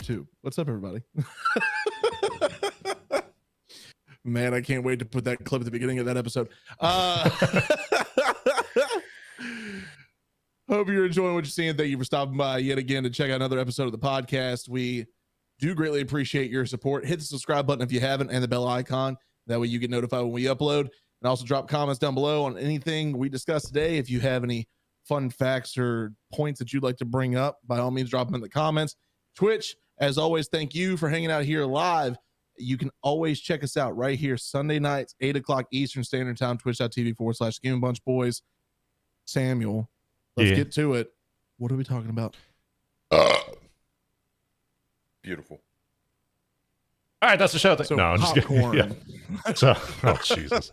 too. What's up, everybody? Man, I can't wait to put that clip at the beginning of that episode. Hope you're enjoying what you're seeing. Thank you for stopping by yet again to check out another episode of the podcast. We do greatly appreciate your support. Hit the subscribe button if you haven't and the bell icon. That way you get notified when we upload. And also drop comments down below on anything we discussed today. If you have any fun facts or points that you'd like to bring up, by all means, drop them in the comments. Twitch, as always, thank you for hanging out here live. You can always check us out right here Sunday nights, 8 o'clock Eastern Standard Time, twitch.tv/Gaming Bunch Boys. Samuel, let's get to it. What are we talking about? Beautiful. All right, that's the show. So no, I'm just kidding. Yeah. So, oh Jesus.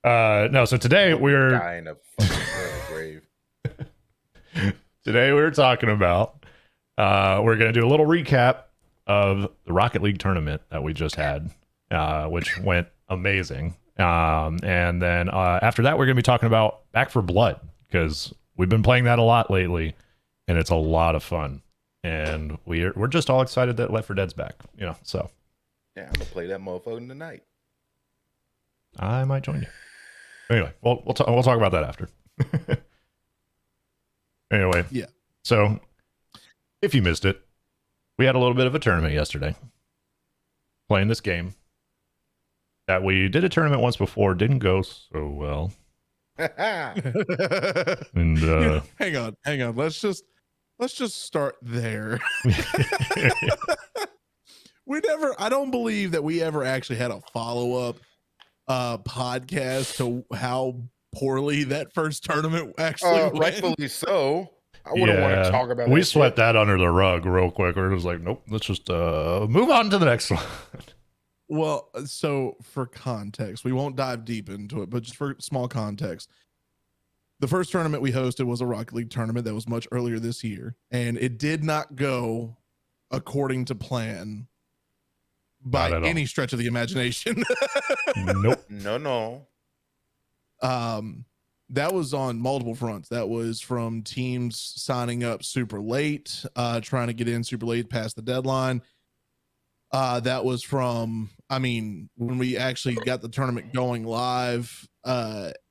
No, so today we're dying of fucking grave. Today we're talking about we're going to do a little recap of the Rocket League tournament that we just had, which went amazing. And then after that, we're going to be talking about Back 4 Blood, because we've been playing that a lot lately, and it's a lot of fun. And we're just all excited that Left 4 Dead's back, you know. So yeah, I'm gonna play that motherfucker tonight. I might join you. Anyway, we'll talk about that after. Anyway, yeah. So if you missed it, we had a little bit of a tournament yesterday, playing this game that we did a tournament once before, didn't go so well. And hang on. Let's just start there. I don't believe that we ever actually had a follow-up podcast to how poorly that first tournament actually went. Rightfully so. I wouldn't want to talk about we that swept that under the rug real quick. We're just like, nope, let's just move on to the next one. Well, so for context, we won't dive deep into it, but just for small context, the first tournament we hosted was a Rocket League tournament that was much earlier this year, and it did not go according to plan by any stretch of the imagination. Nope. No. That was on multiple fronts. That was from teams signing up super late, trying to get in super late past the deadline. That was from, when we actually got the tournament going live,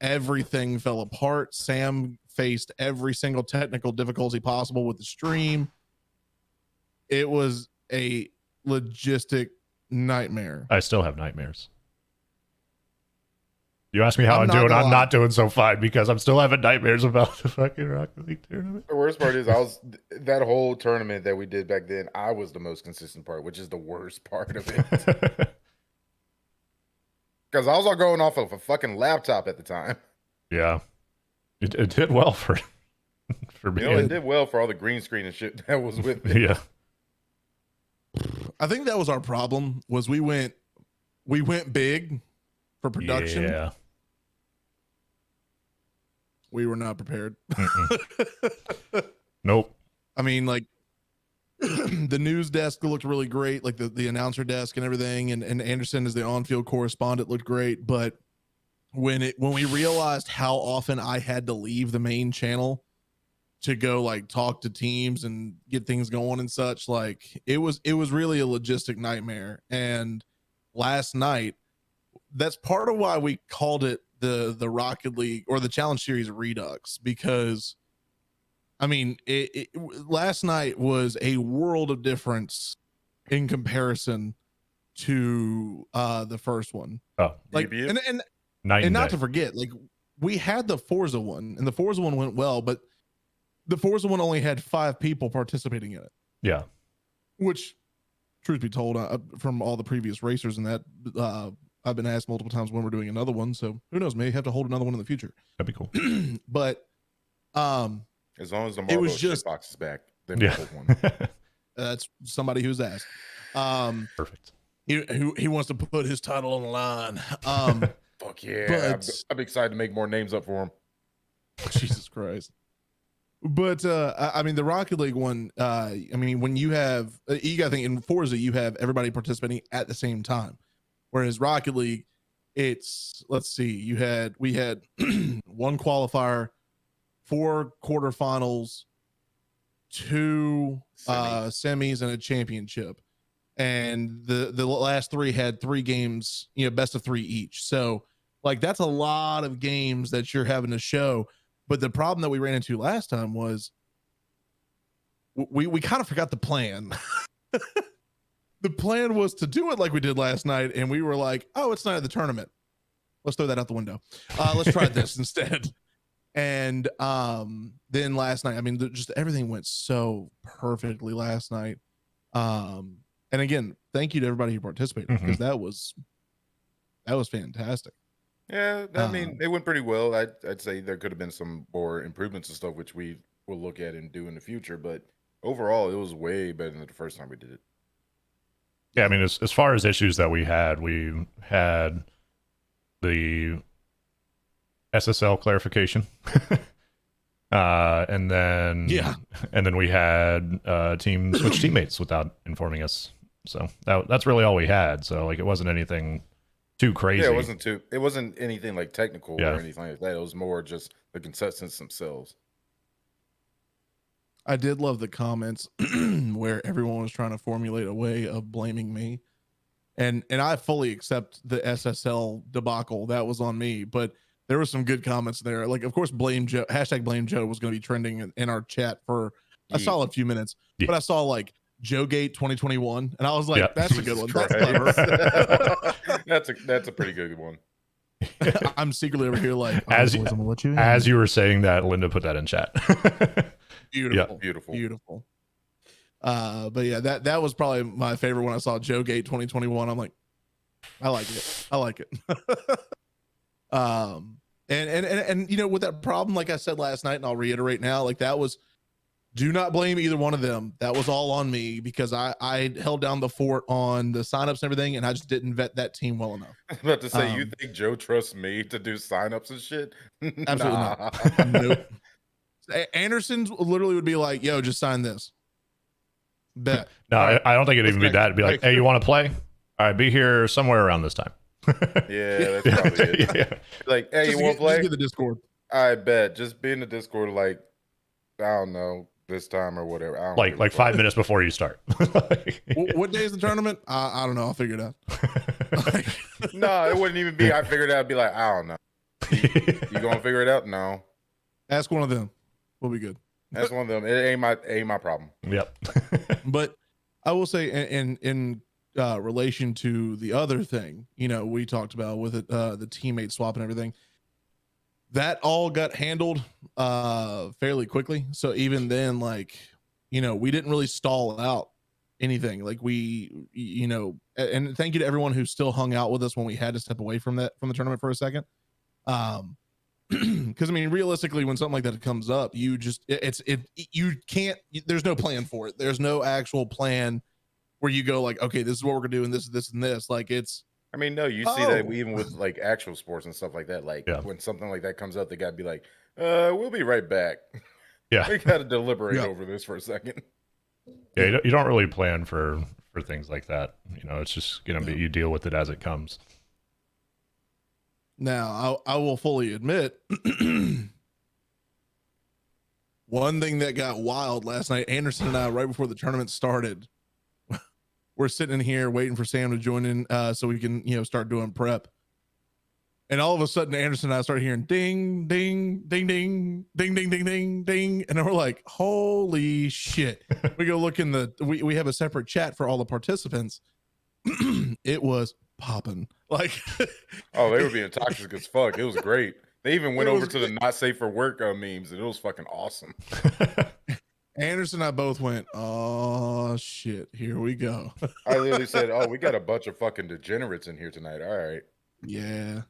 everything fell apart. Sam faced every single technical difficulty possible with the stream. It was a logistic nightmare. I still have nightmares. You ask me how I'm doing. I'm not doing so fine because I'm still having nightmares about the fucking Rocket League tournament. The worst part is that whole tournament that we did back then, I was the most consistent part, which is the worst part of it. Because I was all going off of a fucking laptop at the time. Yeah. It did well for me. It did well for all the green screen and shit that was with it. Yeah. I think that was our problem, was we went big for production. Yeah. We were not prepared. Nope. The news desk looked really great, like the announcer desk and everything, and Anderson as the on-field correspondent looked great. But when we realized how often I had to leave the main channel to go like talk to teams and get things going and such, like it was really a logistic nightmare. And last night, that's part of why we called it the Rocket League or the Challenge Series Redux, because last night was a world of difference in comparison to the first one. Oh, like and not to forget, like we had the Forza one, and the Forza one went well, but the Forza one only had 5 people participating in it. Yeah. Which, truth be told, from all the previous racers and that, I've been asked multiple times when we're doing another one. So who knows? May have to hold another one in the future. That'd be cool. But as long as the Marvel box is back, then we'll hold one. That's somebody who's asked. Perfect. He wants to put his title on the line. Fuck yeah! I'm excited to make more names up for him. Jesus Christ. But the Rocket League one, when you have, you gotta think in Forza, you have everybody participating at the same time, whereas Rocket League, it's, let's see, we had one qualifier, 4 quarterfinals, 2 Semis. semis and a championship, and the last 3 had 3 games, you know, best of 3 each. So like that's a lot of games that you're having to show. But the problem that we ran into last time was we kind of forgot the plan. The plan was to do it like we did last night, and we were like, oh, it's not at the tournament, let's throw that out the window. Let's try this instead. And then last night, I mean, just everything went so perfectly last night. And again, thank you to everybody who participated, because that was fantastic. Yeah, I mean, it went pretty well. I'd say there could have been some more improvements and stuff, which we will look at and do in the future. But overall, it was way better than the first time we did it. Yeah, I mean, as far as issues that we had the SSL clarification, and then we had team switch teammates without informing us. So that's really all we had. So like, it wasn't anything too crazy. Yeah, it wasn't anything like technical or anything like that. It was more just the contestants themselves. I did love the comments where everyone was trying to formulate a way of blaming me. And I fully accept the SSL debacle. That was on me, but there were some good comments there. Like, of course, blame Joe, #blame Joe was going to be trending in our chat for a solid few minutes, but I saw like Joegate 2021, and I was like, that's a good one. That's clever. That's a pretty good one. I'm secretly over here like, as you were saying that, Linda put that in chat. Beautiful, beautiful. But yeah, that was probably my favorite when I saw Joegate 2021. I'm like, I like it. And you know, with that problem, like I said last night, and I'll reiterate now, like that was, do not blame either one of them. That was all on me, because I held down the fort on the signups and everything, and I just didn't vet that team well enough. I was about to say, you think Joe trusts me to do signups and shit? Absolutely not. Nope. Anderson literally would be like, yo, just sign this. Bet. No, I don't think it'd even be that. It'd be like, hey, you want to play? All right, be here somewhere around this time. Yeah, that's probably it. Yeah. Like, hey, you want to play? Just get the Discord. I bet. Just be in the Discord, like, I don't know, this time or whatever. I don't like 5 minutes before you start. What day is the tournament? I don't know. I'll figure it out. No, it wouldn't even be. I figured it out. I'd be like, I don't know. You gonna figure it out? No. Ask one of them. We'll be good. That's one of them. It ain't my problem. Yep. But I will say, in relation to the other thing, you know, we talked about with it, the teammate swap and everything, that all got handled fairly quickly. So even then, like, you know, we didn't really stall out anything. Like we, you know, and thank you to everyone who still hung out with us when we had to step away from the tournament for a second. Because I mean, realistically, when something like that comes up, you just you can't. There's no plan for it. There's no actual plan where you go like, okay, this is what we're gonna do, and this, and this. Like it's. I mean, no, you see that even with like actual sports and stuff like that. Like when something like that comes up, they gotta be like, we'll be right back. Yeah, we gotta deliberate over this for a second. Yeah, you don't really plan for things like that. You know, it's just gonna be, you deal with it as it comes. Now, I will fully admit, one thing that got wild last night, Anderson and I, right before the tournament started, we're sitting in here waiting for Sam to join in so we can, you know, start doing prep. And all of a sudden, Anderson and I started hearing ding, ding, ding, ding, ding, ding, ding, ding, ding. And we're like, holy shit. We go look in we have a separate chat for all the participants. It was popping. Like, oh, they were being toxic as fuck. It was great. They even went over to the not safe for work memes, and it was fucking awesome. Anderson and I both went, oh shit, here we go. I literally said, oh, we got a bunch of fucking degenerates in here tonight. All right. Yeah.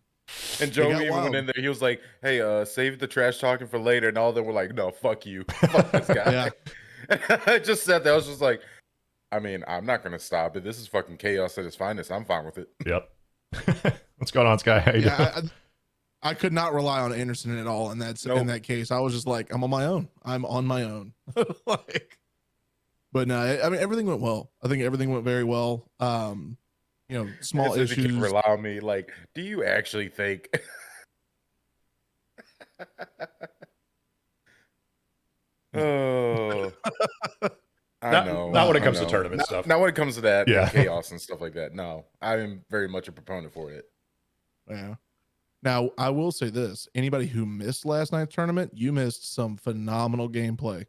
And Joe even went in there. He was like, hey, save the trash talking for later. And all of them were like, no, fuck you. Fuck this guy. Yeah. I just said that. I was just like, I mean, I'm not going to stop it. This is fucking chaos at its finest. I'm fine with it. Yep. What's going on, Sky? How you doing? I could not rely on Anderson at all in that case. I was just like, I'm on my own. I'm on my own. Like, but no, I mean, everything went well. I think everything went very well. You know, small issues. You can rely on me. Like, do you actually think? Oh, Not when it comes to tournament stuff. Not when it comes to that, Yeah. chaos and stuff like that. No, I am very much a proponent for it. Yeah. Now, I will say this. Anybody who missed last night's tournament, you missed some phenomenal gameplay.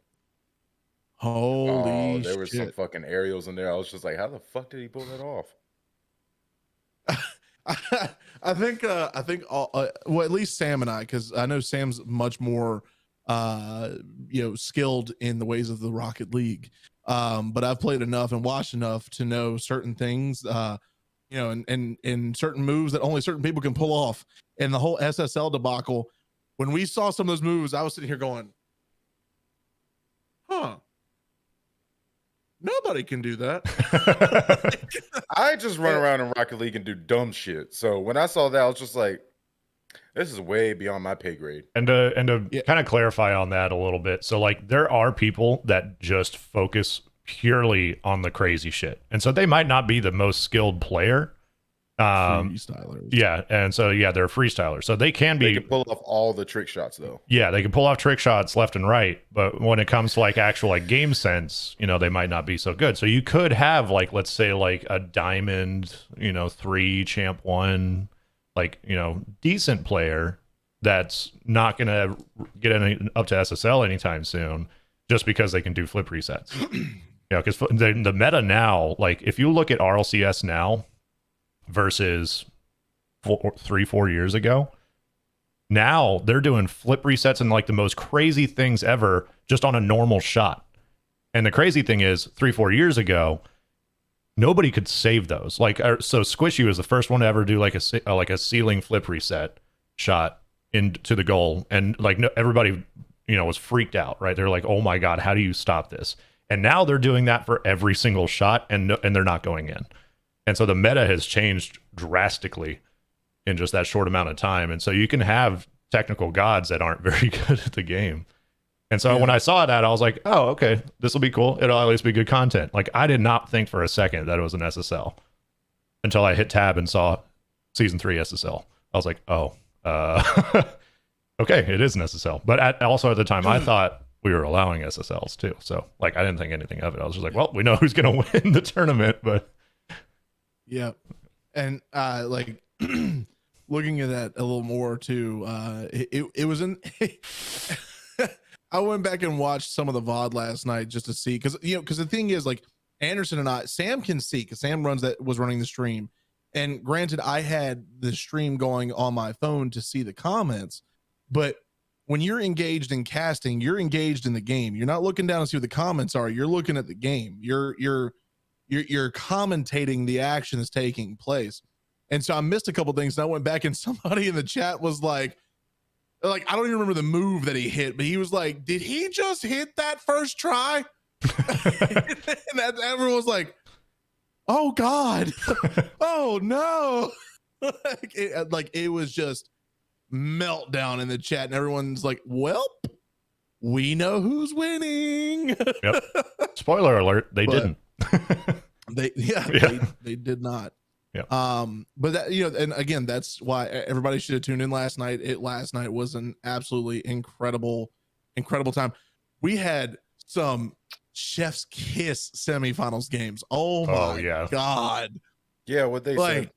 Holy there was some shit. fucking aerials in there. I was just like, how the fuck did he pull that off? I think well, at least Sam and I, because I know Sam's much more skilled in the ways of the Rocket League. But I've played enough and watched enough to know certain things, and certain moves that only certain people can pull off. And the whole SSL debacle, when we saw some of those moves, I was sitting here going, huh. Nobody can do that. I just run around in Rocket League and do dumb shit. So when I saw that, I was just like, this is way beyond my pay grade. And to kind of clarify on that a little bit. So like there are people that just focus purely on the crazy shit. And so they might not be the most skilled player. Freestylers. Yeah, and so they're freestylers. So they can pull off all the trick shots though. Yeah, they can pull off trick shots left and right, but when it comes to like actual like game sense, they might not be so good. So you could have like, let's say like a diamond, 3 champ 1, like, decent player that's not going to get up to SSL anytime soon just because they can do flip resets. Because the meta now, like if you look at RLCS now versus 4 years ago, now they're doing flip resets and like the most crazy things ever just on a normal shot. And the crazy thing is 3-4 years ago, nobody could save those. Like, so Squishy was the first one to ever do like a ceiling flip reset shot into the goal, and like everybody was freaked out, right? They're like, oh my god, how do you stop this? And now they're doing that for every single shot, and they're not going in. And so the meta has changed drastically in just that short amount of time. And so you can have technical gods that aren't very good at the game. And so when I saw that, I was like, oh, okay, this will be cool. It'll at least be good content. Like I did not think for a second that it was an SSL until I hit tab and saw season 3 SSL. I was like, oh, okay, it is an SSL. But also at the time, I thought we were allowing SSLs too. So like, I didn't think anything of it. I was just like, well, we know who's going to win the tournament, but yeah. And like looking at that a little more too, it was in I went back and watched some of the VOD last night just to see, because the thing is, like, Anderson and Sam can see, because Sam was running the stream, and granted I had the stream going on my phone to see the comments, but when you're engaged in casting, you're engaged in the game. You're not looking down to see what the comments are. You're looking at the game. You're commentating the action that's taking place. And so I missed a couple things, and I went back and somebody in the chat was like, I don't even remember the move that he hit, but he was like, did he just hit that first try? And everyone was like, oh God, oh no. It was just meltdown in the chat, and everyone's like, well, we know who's winning. Yep. Spoiler alert, they didn't. They did not. Yeah. But that, and again, that's why everybody should have tuned in last night. Last night was an absolutely incredible time. We had some chef's kiss semifinals games. Oh my God. Yeah. What they said.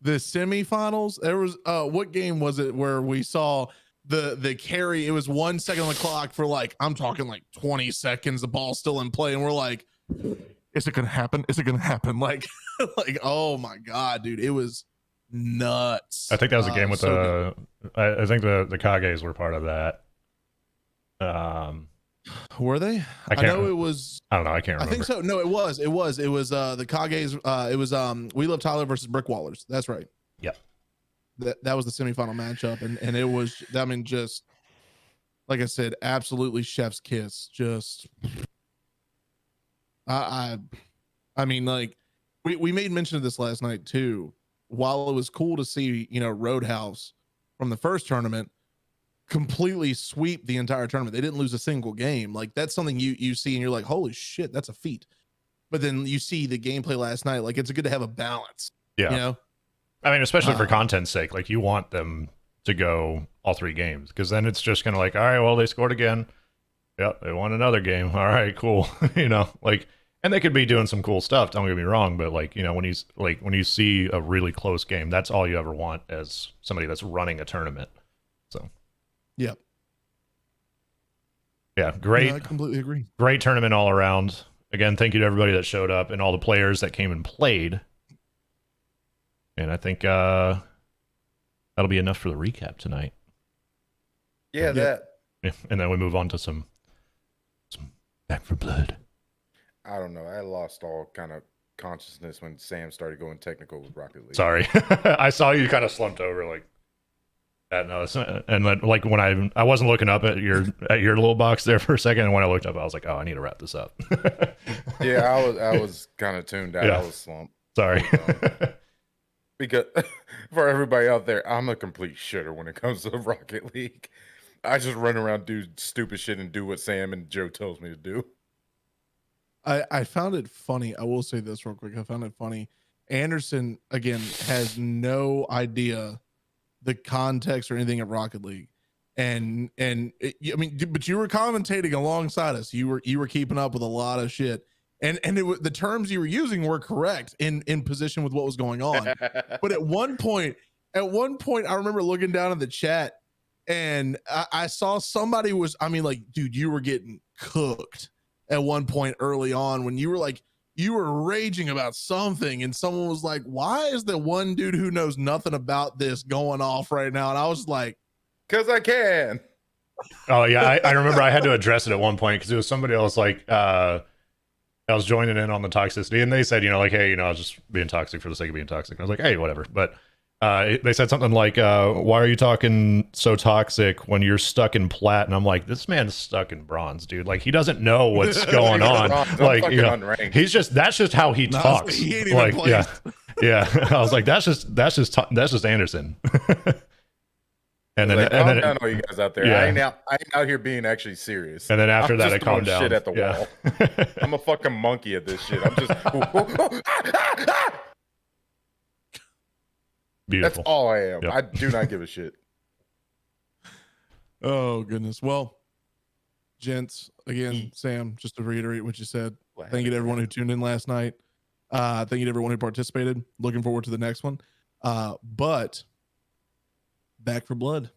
The semifinals, there was, what game was it where we saw the carry? It was 1 second on the clock for I'm talking 20 seconds, the ball's still in play. And we're like, is it gonna happen? Is it gonna happen? Oh my God, dude, it was nuts. I think that was a game with I think the Kages were part of that. Were they? I know it was. I don't know. I can't remember. I think so. No, it was the Kages. It was We Love Tyler versus Brickwallers. That's right. Yep. That was the semifinal matchup, and it was, I mean, just like I said, absolutely chef's kiss. Just I mean, we made mention of this last night too. While it was cool to see, Roadhouse from the first tournament completely sweep the entire tournament. They didn't lose a single game. That's something you see and you're like, holy shit, that's a feat. But then you see the gameplay last night. It's good to have a balance. Yeah. I mean, especially for content's sake, you want them to go all 3 games, because then it's just kind of like, all right, well, they scored again. Yep, they won another game. All right, cool. Like, and they could be doing some cool stuff. Don't get me wrong, but like, when you see a really close game, that's all you ever want as somebody that's running a tournament. So, yep. Yeah, great. I completely agree. Great tournament all around. Again, thank you to everybody that showed up and all the players that came and played. And I think that'll be enough for the recap tonight. Yeah, that. Yeah, and then we move on to some Back for Blood. I don't know. I lost all kind of consciousness when Sam started going technical with Rocket League. Sorry, I saw you kind of slumped over like that. No, and then, like when I wasn't looking up at your little box there for a second, and when I looked up, I was like, oh, I need to wrap this up. Yeah, I was kind of tuned out. Yeah. I was slumped. Sorry. Because for everybody out there, I'm a complete shitter when it comes to Rocket League. I just run around, do stupid shit, and do what Sam and Joe tells me to do. I found it funny. I will say this real quick. I found it funny. Anderson, again, has no idea the context or anything of Rocket League. I mean, but you were commentating alongside us. You were keeping up with a lot of shit. And the terms you were using were correct in position with what was going on. But at one point, I remember looking down in the chat and I saw somebody was, I mean, like, dude, you were getting cooked at one point early on when you were raging about something and someone was like, why is the one dude who knows nothing about this going off right now? And I was like, because I can. Oh yeah, I remember I had to address it at one point because it was somebody else like I was joining in on the toxicity, and they said, like, hey, I was just being toxic for the sake of being toxic. And I was like, hey, whatever. But they said something like, why are you talking so toxic when you're stuck in plat? And I'm like, this man's stuck in bronze, dude. Like, he doesn't know what's going on. Like, that's just how he talks. He ain't even like, played. yeah. I was like, that's just Anderson. And then, like, calm down, all you guys out there. Yeah. I ain't out here being actually serious. And then after I'm that, just I calmed down. Shit at the wall. I'm a fucking monkey at this shit. I'm just beautiful. That's all I am. Yep. I do not give a shit. oh goodness. Well, gents, again, Sam, just to reiterate what you said, thank you to everyone who tuned in last night. Thank you to everyone who participated. Looking forward to the next one. But Back for Blood.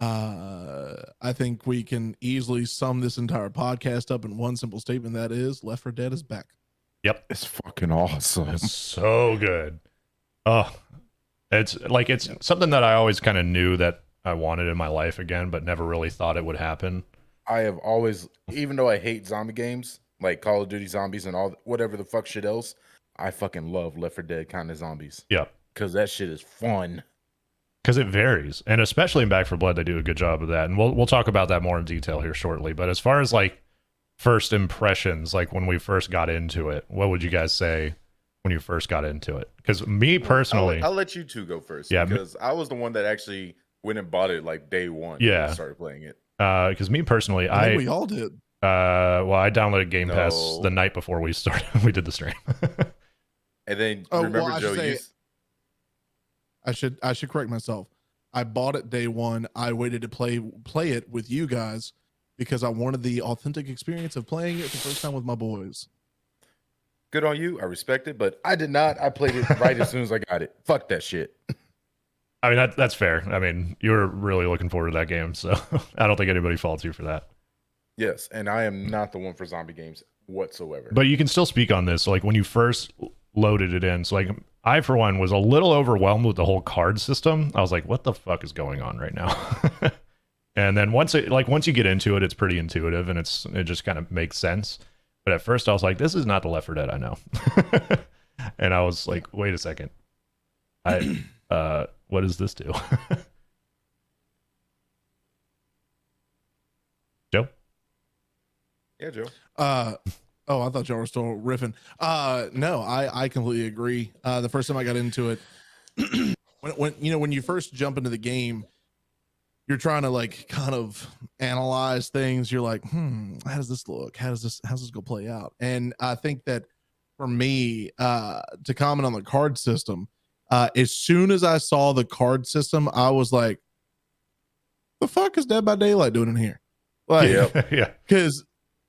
I think we can easily sum this entire podcast up in one simple statement. That is, Left 4 Dead is back. Yep. It's fucking awesome. It's so good. Oh, it's something that I always kind of knew that I wanted in my life again, but never really thought it would happen. I have always, even though I hate zombie games, like Call of Duty zombies and all whatever the fuck shit else, I fucking love Left 4 Dead kind of zombies. Yeah. Because that shit is fun. Because it varies, and especially in Back 4 Blood, they do a good job of that, and we'll talk about that more in detail here shortly. But as far as like first impressions, like when we first got into it, what would you guys say when you first got into it? Because me personally, I'll let you two go first. Yeah, because I was the one that actually went and bought it like day one. Yeah, when I started playing it. Because me personally, I think we all did. Well, I downloaded Game Pass the night before we started. We did the stream, and then remember Joe. I should correct myself. I bought it day one. I waited to play it with you guys because I wanted the authentic experience of playing it the first time with my boys. Good on you. I respect it, but I did not. I played it right as soon as I got it. Fuck that shit. I mean, that's fair. I mean, you were really looking forward to that game, so I don't think anybody faults you for that. Yes, and I am not the one for zombie games whatsoever. But you can still speak on this. Like when you first loaded it in, so like I, for one, was a little overwhelmed with the whole card system. I was like, what the fuck is going on right now? And then once you get into it, it's pretty intuitive and it just kind of makes sense. But at first I was like, this is not the Left 4 Dead I know. And I was like, wait a second. What does this do? Joe? Yeah, Joe. Oh, I thought y'all were still riffing. No, I completely agree. The first time I got into it, when you first jump into the game, you're trying to like kind of analyze things. You're like, how does this look? How's this go play out? And I think that for me, to comment on the card system, As soon as I saw the card system, I was like, the fuck is Dead by Daylight doing in here? Like, yeah, because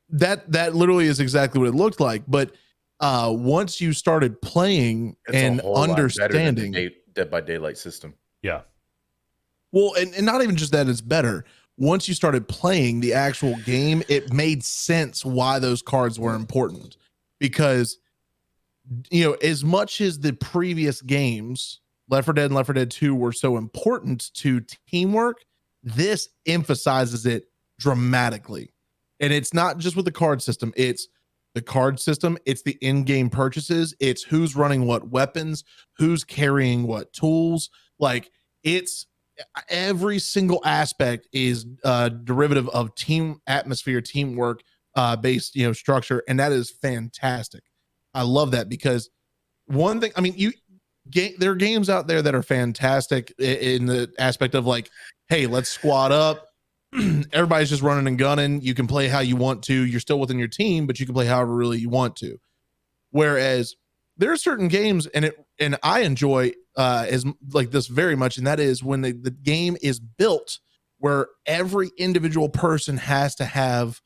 that literally is exactly what it looked like. But once you started playing and understanding the Dead by Daylight system. yeah. Well, and not even just that, it's better. Once you started playing the actual game, it made sense why those cards were important. Because, you know, as much as the previous games, Left 4 Dead and Left 4 Dead 2 were so important to teamwork, this emphasizes it dramatically. And it's not just with the card system, it's the card system, it's the in-game purchases, it's who's running what weapons, who's carrying what tools. Like, it's every single aspect is derivative of team atmosphere, teamwork based, you know, structure, and that is fantastic. I love that, because one thing, I mean, there are games out there that are fantastic in the aspect of like, hey, let's squad up. Everybody's just running and gunning. You can play how you want to. You're still within your team, but you can play however really you want to. Whereas there are certain games, and I enjoy as like this very much, and that is when the game is built where every individual person has to have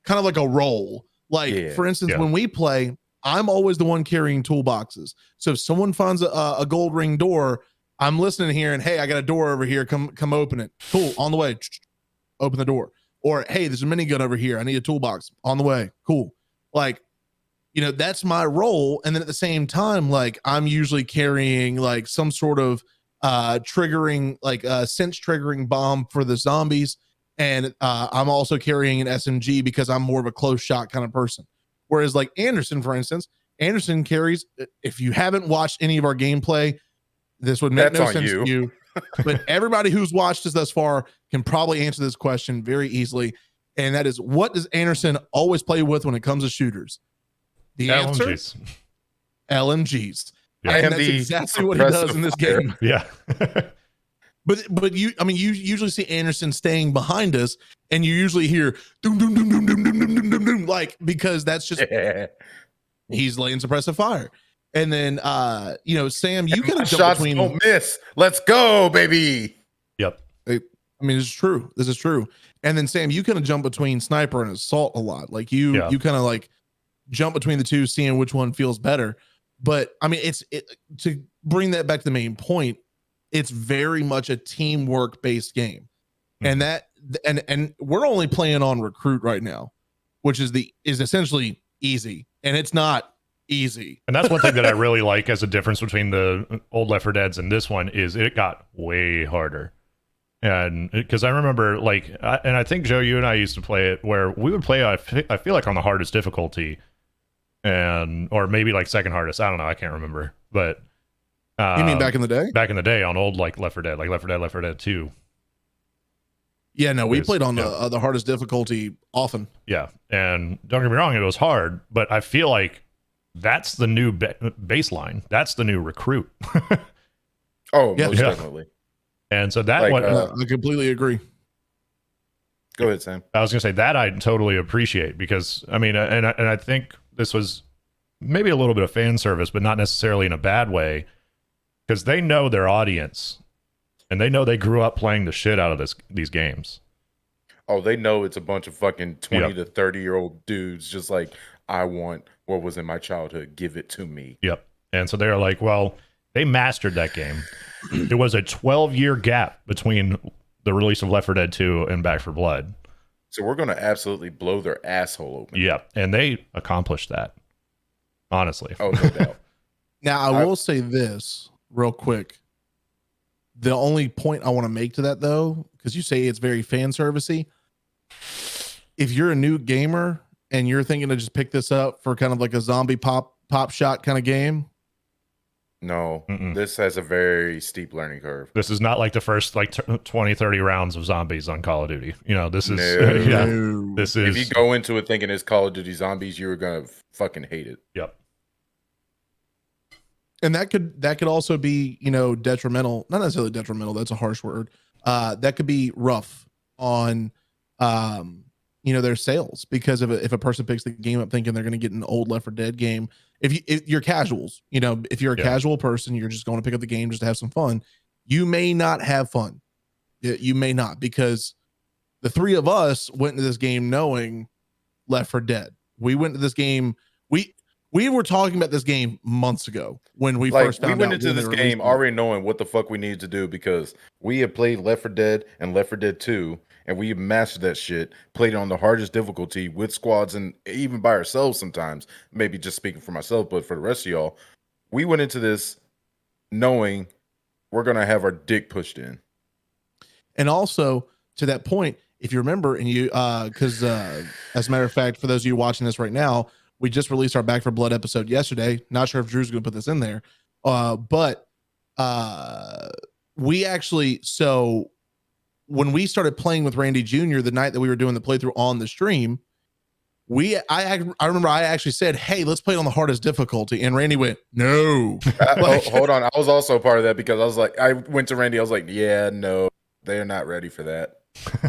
kind of like a role. Like, for instance, when we play, I'm always the one carrying toolboxes. So if someone finds a gold ring door, I'm listening here and, hey, I got a door over here. Come open it. Cool. On the way. Open the door. Or, hey, there's a minigun over here. I need a toolbox. On the way. Cool. Like, you know, that's my role. And then at the same time, like, I'm usually carrying like some sort of triggering, like sense triggering bomb for the zombies. And I'm also carrying an SMG because I'm more of a close shot kind of person. Whereas like Anderson, for instance, Anderson carries, if you haven't watched any of our gameplay, this would make no sense to you. But everybody who's watched us thus far can probably answer this question very easily. And that is, what does Anderson always play with when it comes to shooters? The answer? LMGs. Yeah. And that's exactly what he does in this game. Yeah. But you usually see Anderson staying behind us, and you usually hear doom doom doom doom doom doom doom doom doom doom, like, because that's just he's laying suppressive fire. And then you know, Sam, you can jump between. Don't miss. Let's go, baby. Yep. I mean, it's true. This is true. And then Sam, you kind of jump between sniper and assault a lot. Like you kind of like jump between the two, seeing which one feels better. But I mean, to bring that back to the main point, it's very much a teamwork based game. And that and we're only playing on recruit right now, which is essentially easy, and it's not easy. And that's one thing that I really like as a difference between the old Left 4 Deads and this one, is it got way harder. And because I remember, like, I think Joe, you and I used to play it where we would play, I feel like on the hardest difficulty, or maybe like second hardest. I don't know, I can't remember. But you mean back in the day? Back in the day on old like Left 4 Dead, like Left 4 Dead, Left 4 Dead 2. Yeah, no, we played on the hardest difficulty often. Yeah, and don't get me wrong, it was hard, but I feel like that's the new baseline. That's the new recruit. Oh, most definitely. And so that one, I completely agree. Go ahead, Sam. I was gonna say that I totally appreciate, because I mean, and I think this was maybe a little bit of fan service, but not necessarily in a bad way, because they know their audience, and they know they grew up playing the shit out of these games. Oh, they know it's a bunch of fucking 20 to 30-year-old dudes just like, I want what was in my childhood, give it to me. Yep. And so they're like, well, they mastered that game. There was a 12-year gap between the release of Left 4 Dead 2 and Back 4 Blood. So we're going to absolutely blow their asshole open. Yeah, and they accomplished that, honestly. Oh, no doubt. Now, I will say this real quick. The only point I want to make to that, though, because you say it's very fan servicey. If you're a new gamer and you're thinking to just pick this up for kind of like a zombie pop shot kind of game, no, this has a very steep learning curve. This is not like the first like 20, 30 rounds of zombies on Call of Duty. You know, this is this is. If you go into it thinking it's Call of Duty Zombies, you're gonna fucking hate it. Yep. And that could also be, you know, detrimental. Not necessarily detrimental. That's a harsh word. That could be rough on, you know, their sales, because if a person picks the game up thinking they're going to get an old Left 4 Dead game if you're casuals, you know, if you're a casual person, you're just going to pick up the game just to have some fun. You may not have fun. You may not, because the three of us went into this game knowing Left 4 Dead. We went into this game. We were talking about this game months ago when we first found out. We went into this game already knowing what the fuck we needed to do, because we had played Left 4 Dead and Left 4 Dead 2, and we mastered that shit, played it on the hardest difficulty with squads and even by ourselves sometimes. Maybe just speaking for myself, but for the rest of y'all, we went into this knowing we're going to have our dick pushed in. And also, to that point, if you remember, and you, because as a matter of fact, for those of you watching this right now, we just released our Back 4 Blood episode yesterday. Not sure if Drew's going to put this in there, but we actually, so when we started playing with Randy Jr. the night that we were doing the playthrough on the stream, I remember I actually said, "Hey, let's play it on the hardest difficulty," and Randy went, "No." Hold on, I was also part of that, because I was like, I went to Randy, I was like, "Yeah, no, they're not ready for that."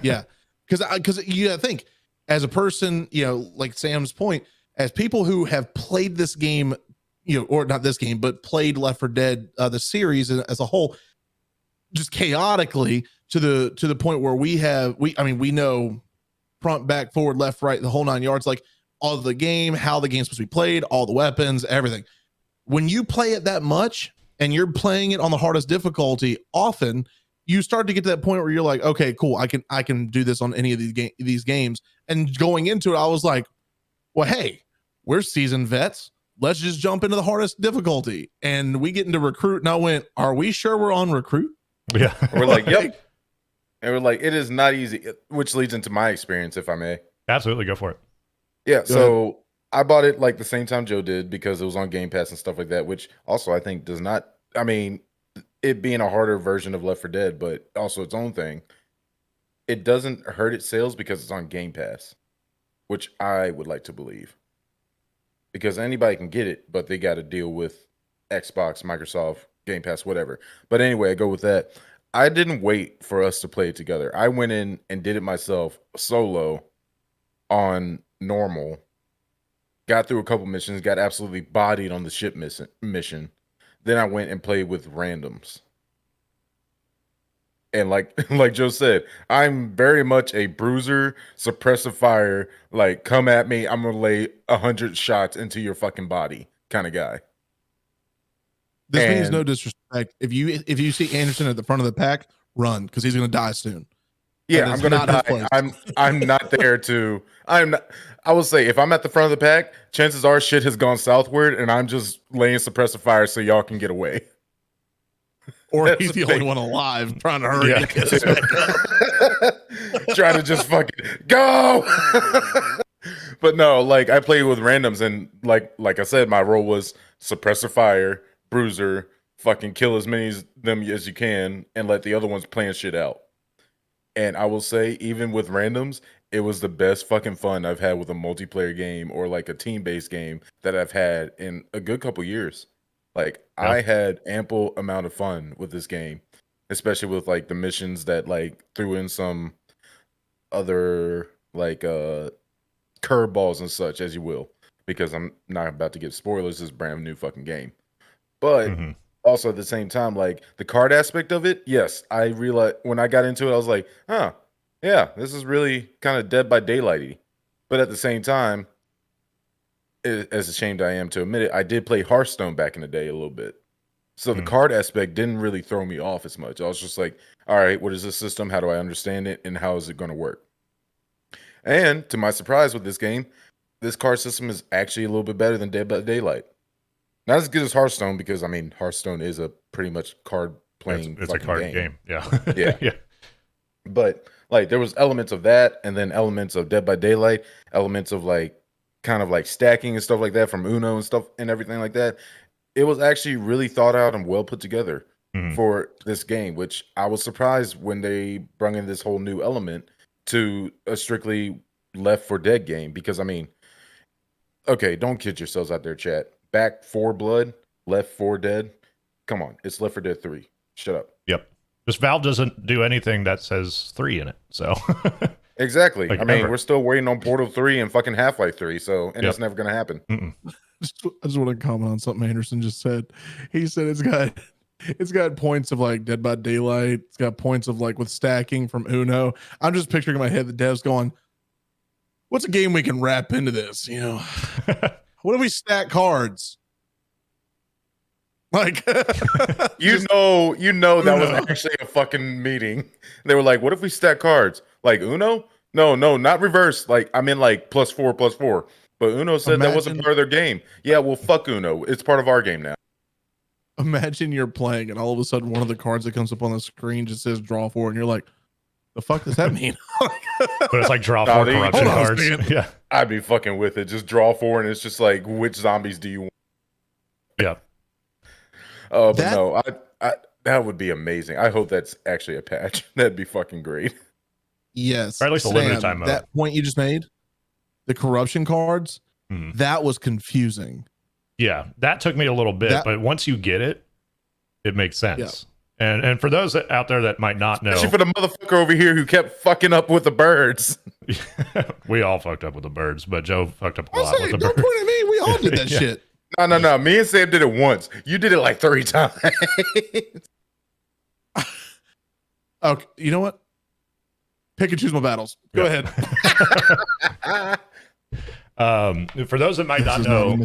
Yeah, because you gotta think, as a person, you know, like Sam's point, as people who have played this game, you know, or not this game, but played Left 4 Dead, the series as a whole, just chaotically to the point where we know front, back, forward, left, right, the whole 9 yards, like all of the game, how the game's supposed to be played, all the weapons, everything. When you play it that much and you're playing it on the hardest difficulty, often you start to get to that point where you're like, okay, cool, I can do this on any of these games. And going into it, I was like, well, hey, we're seasoned vets. Let's just jump into the hardest difficulty. And we get into recruit, and I went, are we sure we're on recruit? Yeah. We're like, yep. And we're like, it is not easy, which leads into my experience, if I may. Absolutely, go for it. Yeah, so I bought it like the same time Joe did, because it was on Game Pass and stuff like that, which also I think does not, I mean, it being a harder version of Left 4 Dead, but also its own thing, it doesn't hurt its sales because it's on Game Pass, which I would like to believe. Because anybody can get it, but they got to deal with Xbox, Microsoft, Game Pass, whatever. But anyway, I go with that. I didn't wait for us to play it together. I went in and did it myself, solo, on normal. Got through a couple missions, got absolutely bodied on the ship mission. Then I went and played with randoms. And like Joe said, I'm very much a bruiser, suppressive fire, like, come at me, I'm going to lay 100 shots into your fucking body kind of guy. This means no disrespect. If you see Anderson at the front of the pack, run, because he's going to die soon. Yeah, I'm going to die. I'm not there to. I will say, if I'm at the front of the pack, chances are shit has gone southward, and I'm just laying suppressive fire so y'all can get away. Or he's the only one alive trying to hurry. Yeah. Trying to just fucking go. But no, like, I played with randoms, and like I said, my role was suppressive fire, bruiser, fucking kill as many of them as you can, and let the other ones plan shit out. And I will say, even with randoms, it was the best fucking fun I've had with a multiplayer game or like a team-based game that I've had in a good couple years. Like, yeah. I had ample amount of fun with this game, especially with like the missions that like threw in some other like curveballs and such, as you will, because I'm not about to give spoilers. This brand new fucking game. But also at the same time, like the card aspect of it, yes, I realized when I got into it, I was like, huh, yeah, this is really kind of Dead by Daylight-y. But at the same time, as ashamed I am to admit it, I did play Hearthstone back in the day a little bit. So the card aspect didn't really throw me off as much. I was just like, all right, what is this system? How do I understand it? And how is it going to work? And to my surprise with this game, this card system is actually a little bit better than Dead by Daylight. Not as good as Hearthstone, because I mean, Hearthstone is a pretty much card playing. It's a card game. Yeah. Yeah. Yeah. But like, there was elements of that, and then elements of Dead by Daylight, elements of like kind of like stacking and stuff like that from Uno and stuff and everything like that. It was actually really thought out and well put together for this game, which I was surprised when they brought in this whole new element to a strictly Left 4 Dead game. Because I mean, okay, don't kid yourselves out there, chat. BACK4BLOOD, Left 4 Dead. Come on, it's Left 4 Dead 3. Shut up. Yep. Just Valve doesn't do anything that says 3 in it, so. Exactly. Like, I mean, we're still waiting on Portal 3 and fucking Half-Life 3, so, and it's never going to happen. I just want to comment on something Anderson just said. He said it's got points of like Dead by Daylight. It's got points of like with stacking from Uno. I'm just picturing in my head the devs going, what's a game we can wrap into this? You know, what if we stack cards? Like, you know, that was actually a fucking meeting. They were like, what if we stack cards? Like Uno? No, not reverse. Like, I mean, like +4/+4. But Uno said that wasn't part of their game. Yeah, well, fuck Uno. It's part of our game now. Imagine you're playing and all of a sudden one of the cards that comes up on the screen just says draw 4 and you're like, the fuck does that mean? But it's like draw 4 corruption cards. Yeah. I'd be fucking with it. Just draw 4 and it's just like, which zombies do you want? Yeah. But no, I that would be amazing. I hope that's actually a patch. That'd be fucking great. Yes. Or at least a limited time mode. That point you just made, the corruption cards, that was confusing. Yeah, that took me a little bit, but once you get it, it makes sense. Yeah. And for those out there that might not know, especially for the motherfucker over here who kept fucking up with the birds. We all fucked up with the birds, but Joe fucked up a lot with the birds. Don't point at me. We all did that shit. No. Me and Sam did it once. You did it like 3 times. Okay, you know what? Pick and choose my battles. Go ahead. For those that might not know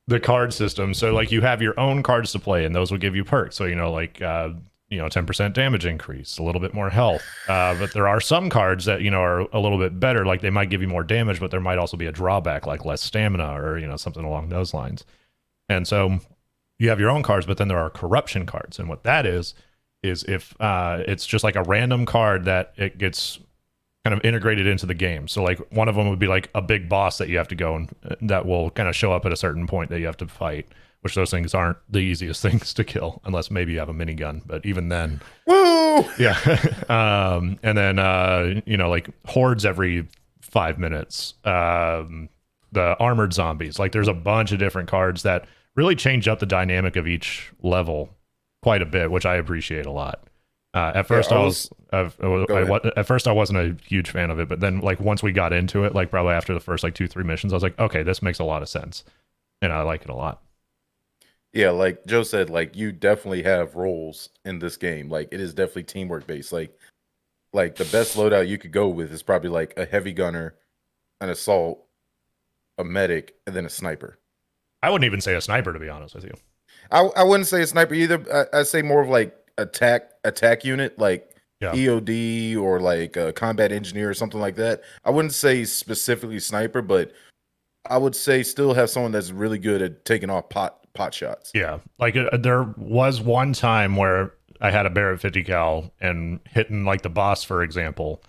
the card system, so like you have your own cards to play, and those will give you perks. So like 10% damage increase, a little bit more health. But there are some cards that are a little bit better. Like they might give you more damage, but there might also be a drawback, like less stamina or something along those lines. And so you have your own cards, but then there are corruption cards, and what that is if it's just like a random card that it gets kind of integrated into the game. So like one of them would be like a big boss that you have to go and that will kind of show up at a certain point that you have to fight, which those things aren't the easiest things to kill unless maybe you have a minigun, but even then, woo, yeah. And then like hordes every 5 minutes, the armored zombies, like there's a bunch of different cards that really change up the dynamic of each level quite a bit, which I appreciate a lot. At first, I wasn't a huge fan of it, but then like once we got into it, like probably after the first like 2-3 missions, I was like, okay, this makes a lot of sense, and I like it a lot. Yeah, like Joe said, like you definitely have roles in this game. Like it is definitely teamwork based. Like the best loadout you could go with is probably like a heavy gunner, an assault, a medic, and then a sniper. I wouldn't even say a sniper, to be honest with you. I wouldn't say a sniper either. I'd say more of like attack unit, like EOD or like a combat engineer or something like that. I wouldn't say specifically sniper, but I would say still have someone that's really good at taking off pot shots. Yeah, like there was one time where I had a Barrett 50 cal and hitting like the boss, for example.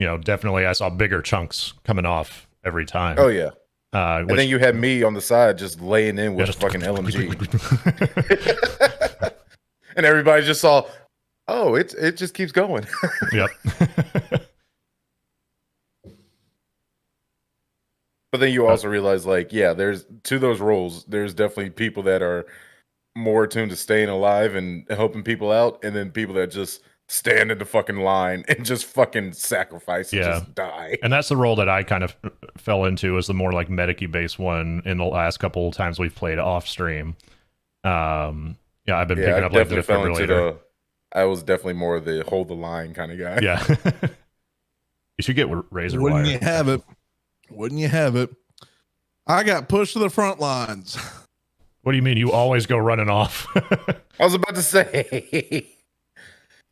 Definitely I saw bigger chunks coming off every time. Oh yeah. And then you had me on the side just laying in with fucking LMG. And everybody just saw, oh, it just keeps going. Yep. But then you also realize, like, yeah, there's to those roles, there's definitely people that are more attuned to staying alive and helping people out, and then people that just stand in the fucking line and just fucking sacrifice and just die. And that's the role that I kind of fell into, is the more like medic-y based one in the last couple of times we've played off stream. I've been picking up like the defibrillator. I was definitely more of the hold the line kind of guy. Yeah. You should get razor wire. Wouldn't you have it? Wouldn't you have it? I got pushed to the front lines. What do you mean? You always go running off? I was about to say,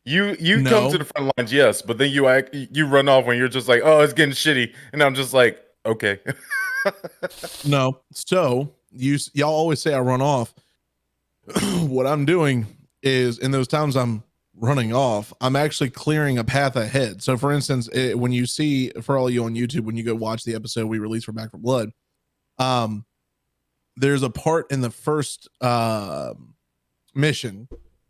you come to the front lines, yes, but then you run off when you're just like, oh, it's getting shitty, and I'm just like, okay. No, so y'all always say I run off. What I'm doing is, in those times I'm running off, I'm actually clearing a path ahead. So for instance, when you see, for all you on YouTube, when you go watch the episode we released for BACK4BLOOD, there's a part in the first mission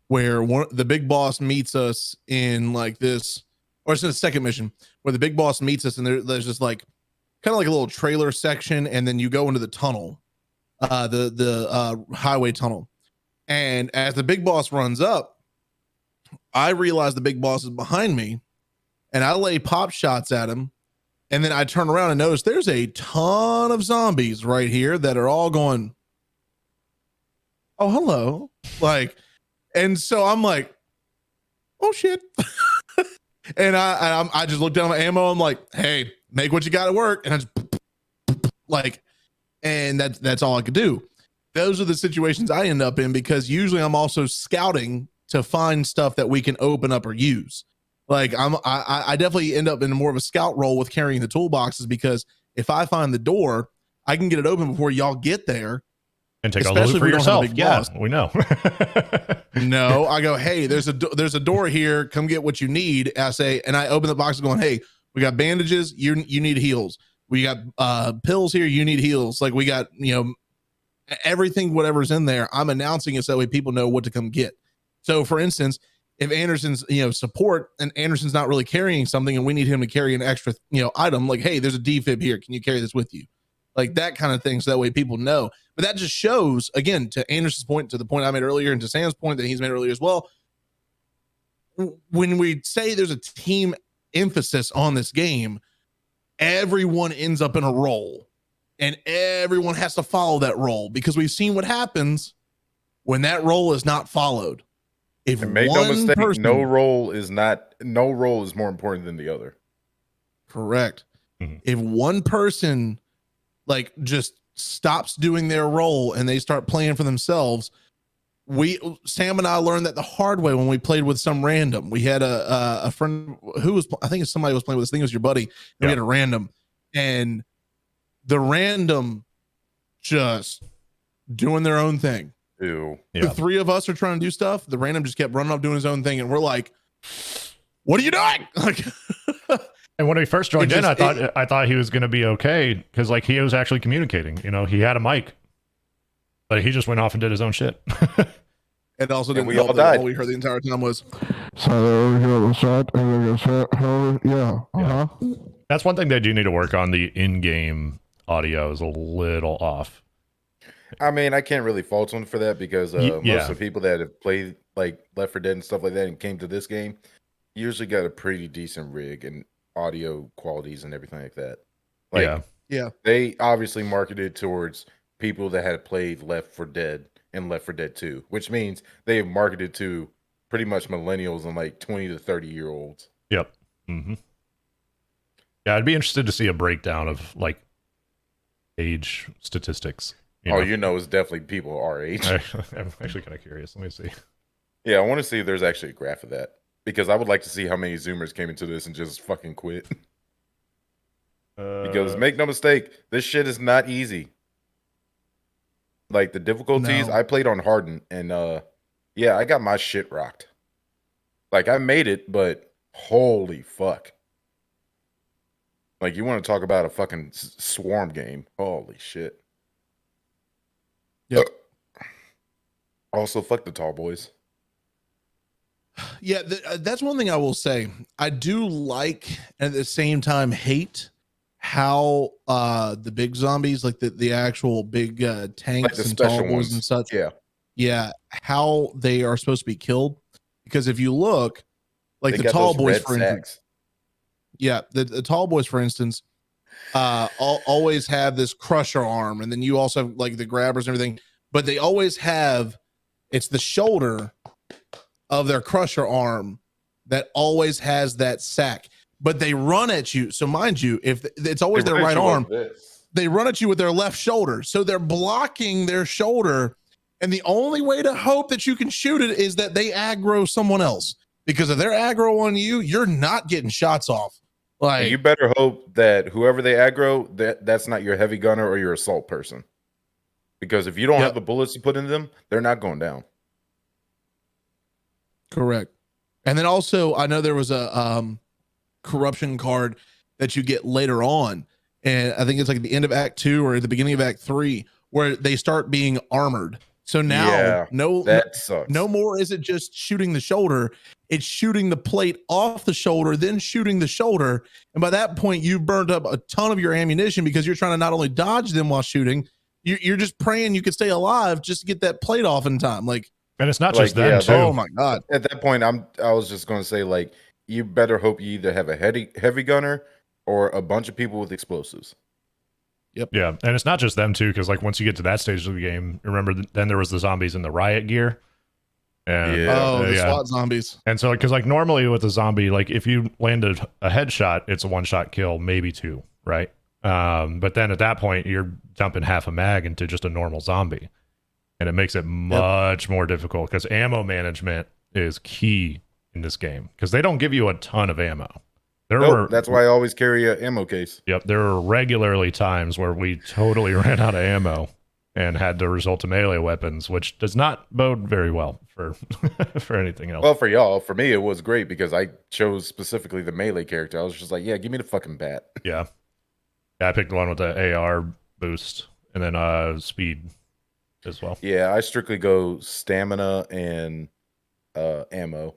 where the big boss meets us in like this, or it's in the second mission where the big boss meets us, and there's just like kind of like a little trailer section, and then you go into the tunnel, the highway tunnel. And as the big boss runs up, I realize the big boss is behind me, and I lay pop shots at him, And then I turn around and notice there's a ton of zombies right here that are all going, oh, hello. Like, and so I'm like, oh shit. And I just looked down at my ammo. I'm like, hey, make what you got to work. And I just like, and that's all I could do. Those are the situations I end up in, because usually I'm also scouting to find stuff that we can open up or use. Like I definitely end up in more of a scout role with carrying the toolboxes, because if I find the door, I can get it open before y'all get there. And take a look for yourself. Yeah, we know. No, I go, hey, there's a door here. Come get what you need. I say, and I open the box going, hey, we got bandages. You need heals. We got pills here. You need heals. Like we got, everything, whatever's in there. I'm announcing it so that way people know what to come get. So for instance, if Anderson's, support and Anderson's not really carrying something and we need him to carry an extra, item, like, hey, there's a defib here. Can you carry this with you? Like that kind of thing. So that way people know. But that just shows, again, to Anderson's point, to the point I made earlier, and to Sam's point that he's made earlier as well. When we say there's a team emphasis on this game, everyone ends up in a role and everyone has to follow that role, because we've seen what happens when that role is not followed. If and make no mistake, no role is more important than the other. Correct. Mm-hmm. If one person like just stops doing their role and they start playing for themselves, Sam and I learned that the hard way when we played with some random. We had a friend who was, I think somebody was playing with us. I think it was your buddy. We had a random, and the random just doing their own thing. Ew. The three of us are trying to do stuff. The random just kept running off doing his own thing, and we're like, "What are you doing?" Like, and when we first joined in, I thought he was going to be okay, because like he was actually communicating. He had a mic, but he just went off and did his own shit. It also didn't we help all that died. all we heard the entire time was, yeah. That's one thing they do need to work on. The in-game audio is a little off. I mean, I can't really fault them for that, because most of the people that have played like Left 4 Dead and stuff like that and came to this game usually got a pretty decent rig and audio qualities and everything like that. Like, yeah, they obviously marketed towards people that had played Left 4 Dead and Left 4 Dead 2, which means they have marketed to pretty much millennials and like 20 to 30-year-olds. Yep. Mm-hmm. Yeah, I'd be interested to see a breakdown of like age statistics. It's definitely people our age. I'm actually kind of curious. Let me see. Yeah, I want to see if there's actually a graph of that, because I would like to see how many Zoomers came into this and just fucking quit. Because make no mistake, this shit is not easy. Like the difficulties, I played on hardened, and I got my shit rocked. Like I made it, but holy fuck. Like you want to talk about a fucking swarm game. Holy shit. Yep. Also, fuck the tall boys. Yeah, that's one thing I will say. I do like, at the same time, hate how the big zombies, like the actual big tanks like and tall boys and such. Yeah, how they are supposed to be killed. Because if you look, like the tall boys, for instance. Yeah, the tall boys, for instance, always have this crusher arm, and then you also have like the grabbers and everything, but they always have, it's the shoulder of their crusher arm that always has that sack, but they run at you. So mind you, if it's always their right arm, they run at you with their left shoulder. So they're blocking their shoulder. And the only way to hope that you can shoot it is that they aggro someone else, because if they're aggro on you, you're not getting shots off. Like, you better hope that whoever they aggro, that's not your heavy gunner or your assault person. Because if you don't have the bullets to put in them, they're not going down. Correct. And then also, I know there was a corruption card that you get later on, and I think it's like at the end of Act 2 or at the beginning of Act 3, where they start being armored. So now, that sucks. No more is it just shooting the shoulder. It's shooting the plate off the shoulder, then shooting the shoulder. And by that point, you've burned up a ton of your ammunition, because you're trying to not only dodge them while shooting, you're just praying you could stay alive just to get that plate off in time. Like, and it's not just that too. Oh my God. At that point, I was just going to say, like, you better hope you either have a heavy gunner or a bunch of people with explosives. Yep. Yeah, and it's not just them too, because like once you get to that stage of the game, remember then there was the zombies in the riot gear. And, the SWAT zombies. And so, because like normally with a zombie, like if you landed a headshot, it's a one-shot kill, maybe two, right? But then at that point, you're dumping half a mag into just a normal zombie, and it makes it much more difficult because ammo management is key in this game because they don't give you a ton of ammo. That's why I always carry an ammo case. Yep, there were regularly times where we totally ran out of ammo and had to resort to melee weapons, which does not bode very well for for anything else. Well, for y'all, for me, it was great because I chose specifically the melee character. I was just like, yeah, give me the fucking bat. Yeah, I picked the one with the AR boost and then speed as well. Yeah, I strictly go stamina and ammo.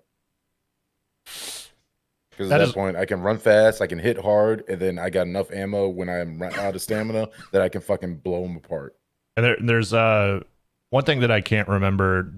Because at that point, I can run fast, I can hit hard, and then I got enough ammo when I'm out of stamina that I can fucking blow them apart. And there's one thing that I can't remember.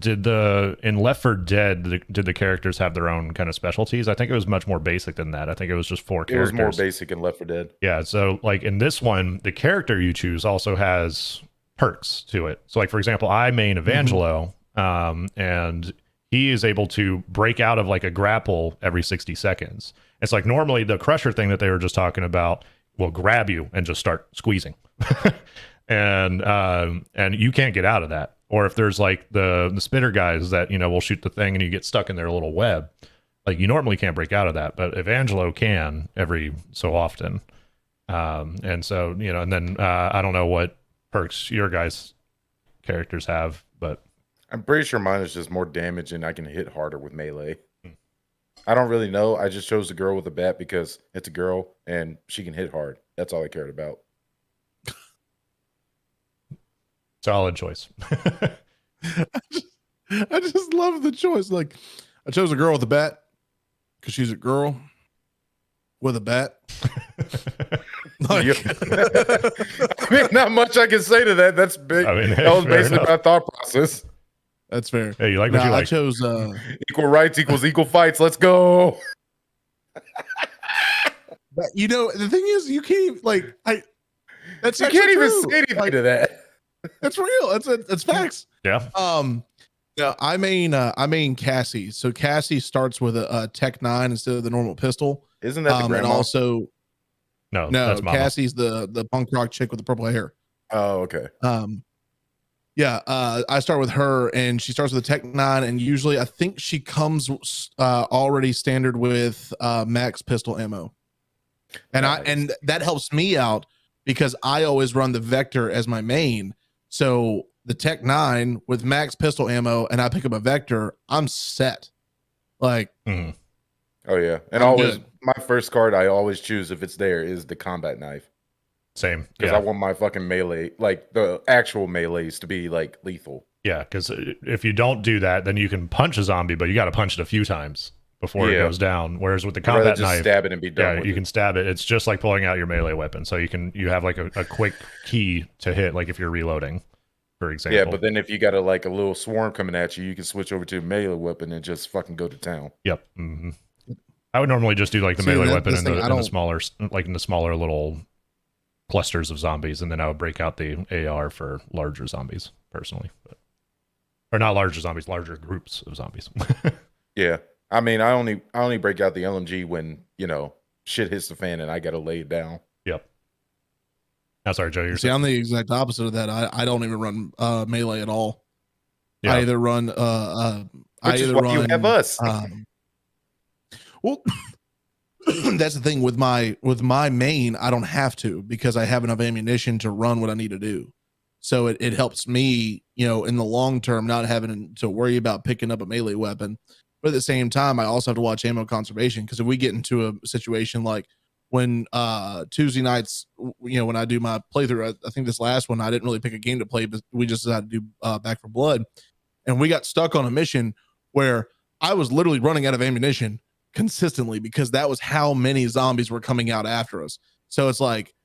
In Left 4 Dead, did the characters have their own kind of specialties? I think it was much more basic than that. I think it was just 4 characters. It was more basic in Left 4 Dead. Yeah, so like in this one, the character you choose also has perks to it. So like for example, I main Evangelo, and he is able to break out of like a grapple every 60 seconds. It's like normally the Crusher thing that they were just talking about will grab you and just start squeezing. And you can't get out of that. Or if there's like the spitter guys that, you know, will shoot the thing and you get stuck in their little web, like you normally can't break out of that, but Evangelo can every so often. And so, you know, and then I don't know what perks your guys' characters have, but I'm pretty sure mine is just more damage and I can hit harder with melee. I don't really know. I just chose the girl with a bat because it's a girl and she can hit hard. That's all I cared about. Solid choice. I just love the choice. Like, I chose a girl with a bat because she's a girl with a bat. I mean, not much I can say to that. That's big. I mean, that was basically my thought process. That's fair. Hey, you like what you like? I chose equal rights equals equal fights. Let's go. But, you know, the thing is, you can't even, like, that's you can't even say anything to that. That's real. That's facts. Yeah. Yeah, I mean Cassie. So Cassie starts with a Tech 9 instead of the normal pistol. Isn't that the grandma? And also no, that's Cassie's the punk rock chick with the purple hair. Oh, okay. Yeah, I start with her and she starts with a Tech 9, and usually I think she comes already standard with max pistol ammo. And nice. And that helps me out because I always run the Vector as my main. So the Tech 9 with max pistol ammo and I pick up a Vector, I'm set. Like, oh yeah. And I'm always good. My first card I always choose if it's there is the combat knife. Same. Because I want my fucking melee, like the actual melees to be like lethal. Yeah, because if you don't do that, then you can punch a zombie, but you got to punch it a few times before it goes down. Whereas with the combat knife, stab it and be done. Yeah, you can stab it. It's just like pulling out your melee weapon. So you have like a quick key to hit, like if you're reloading, for example. Yeah, but then if you got a little swarm coming at you, you can switch over to a melee weapon and just fucking go to town. Yep. I would normally just do like the melee weapon in the smaller, like in the smaller little clusters of zombies, and then I would break out the AR for larger zombies personally, or not larger zombies, larger groups of zombies. Yeah, I mean, I only break out the LMG when, you know, shit hits the fan and I gotta lay it down. Yep. No, sorry, Joe. See, I'm the exact opposite of that. I don't even run melee at all. Yeah. I either run you have us. Well, that's the thing with my main, I don't have to because I have enough ammunition to run what I need to do. So it helps me, you know, in the long term, not having to worry about picking up a melee weapon. But at the same time, I also have to watch ammo conservation, because if we get into a situation like when Tuesday nights, you know, when I do my playthrough, I think this last one, I didn't really pick a game to play, but we just decided to do BACK4BLOOD, and we got stuck on a mission where I was literally running out of ammunition consistently because that was how many zombies were coming out after us. So it's like,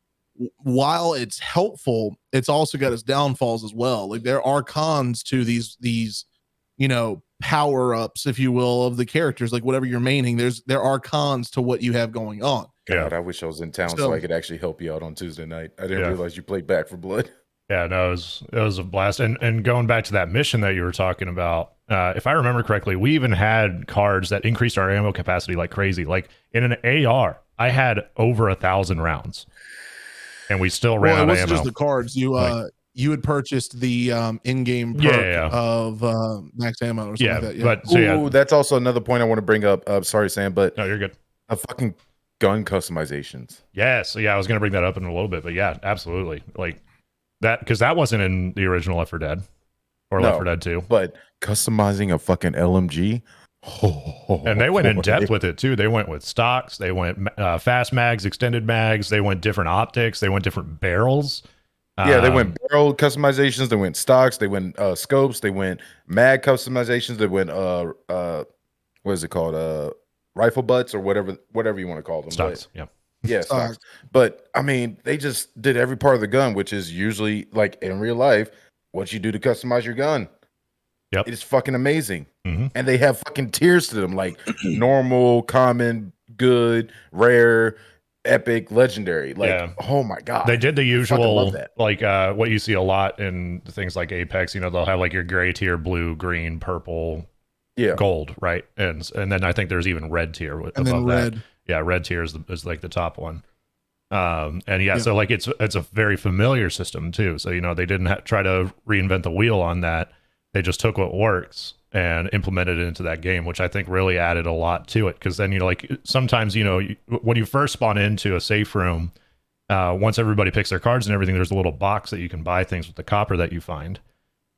while it's helpful, it's also got its downfalls as well. Like, there are cons to these, you know, power ups, if you will, of the characters. Like, whatever you're maining, there are cons to what you have going on. God, I wish I was in town so I could actually help you out on Tuesday night. I didn't realize you played Back for Blood. Yeah, no, it was a blast. And going back to that mission that you were talking about, if I remember correctly, we even had cards that increased our ammo capacity like crazy. Like in an AR, I had over 1,000 rounds, and we still ran out of ammo. It wasn't just the cards. You had purchased the in-game perk of max ammo or something like that. Yeah. But so that's also another point I want to bring up. Sorry, Sam, but no, you're good. A fucking gun customizations. Yes, yeah, I was gonna bring that up in a little bit, but yeah, absolutely. Like that, because that wasn't in the original Left 4 Dead or Left 4 Dead 2. But customizing a fucking LMG. And they went in depth with it too. They went with stocks, they went fast mags, extended mags, they went different optics, they went different barrels. Yeah, they went barrel customizations, they went stocks, they went scopes, they went mag customizations, they went what is it called? Rifle butts or whatever you want to call them. Stocks, yeah, stocks. But I mean, they just did every part of the gun, which is usually like in real life what you do to customize your gun. Yep. It's fucking amazing. And they have fucking tiers to them, like normal, common, good, rare, epic, legendary. Like, oh my god, they did the usual, like what you see a lot in things like Apex. You know, they'll have like your gray tier, blue, green, purple, gold, right? And then I think there's even red tier above then red. that. Yeah, red tier is like the top one. So like it's a very familiar system too. So you know, they didn't try to reinvent the wheel on that. They just took what works and implemented it into that game, which I think really added a lot to it. Because then, you know, like sometimes, you know, when you first spawn into a safe room, once everybody picks their cards and everything, there's a little box that you can buy things with the copper that you find.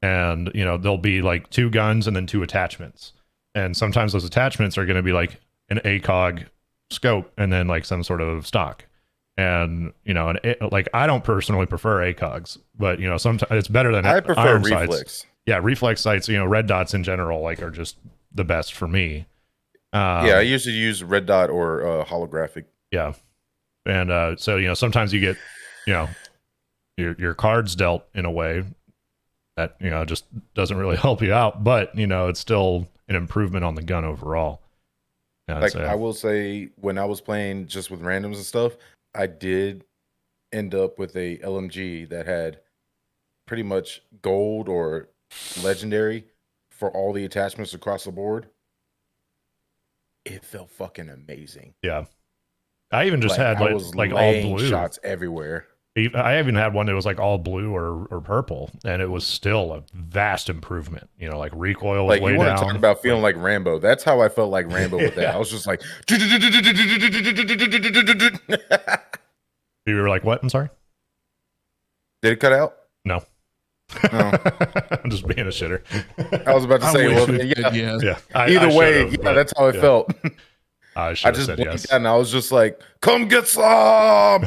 And, you know, there'll be like 2 guns and then 2 attachments. And sometimes those attachments are going to be like an ACOG scope and then like some sort of stock. And, you know, like I don't personally prefer ACOGs, but, you know, sometimes it's better than I prefer reflex. Sights. Yeah, reflex sights, you know, red dots in general, like, are just the best for me. I usually use red dot or holographic. Yeah. And so, you know, sometimes you get, you know, your cards dealt in a way that, you know, just doesn't really help you out, but, you know, it's still an improvement on the gun overall. Like, I will say, when I was playing just with randoms and stuff, I did end up with a LMG that had pretty much gold or legendary for all the attachments across the board. It felt fucking amazing. Yeah, I even just had like all blue shots everywhere. I even had one that was like all blue or purple, and it was still a vast improvement. You know, like recoil was like way you down. Want to talk about feeling like Rambo? That's how I felt like Rambo with that. I was just like, you were like, what? I'm sorry. Did it cut out? No. I'm just being a shitter. I was about to say, well, yeah. Either way, that's how it felt. I just said yes. And I was just like, come get some.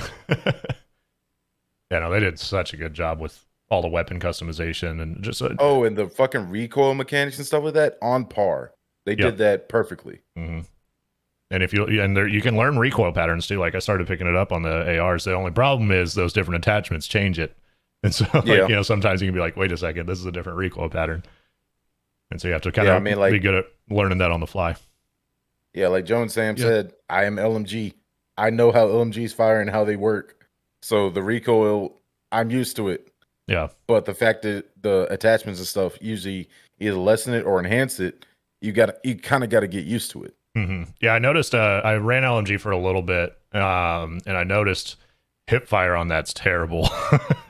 Yeah, no, they did such a good job with all the weapon customization and just and the fucking recoil mechanics and stuff like that on par. They did that perfectly. And if you can learn recoil patterns too. Like I started picking it up on the ARs. The only problem is those different attachments change it. And so, like, you know, sometimes you can be like, wait a second, this is a different recoil pattern. And so you have to kind of be good at learning that on the fly. Yeah, like Joe and Sam said, I am LMG. I know how LMGs fire and how they work. So the recoil, I'm used to it. Yeah. But the fact that the attachments and stuff usually either lessen it or enhance it, you kind of got to get used to it. Yeah, I noticed, I ran LMG for a little bit, and I noticed hip fire on that's terrible.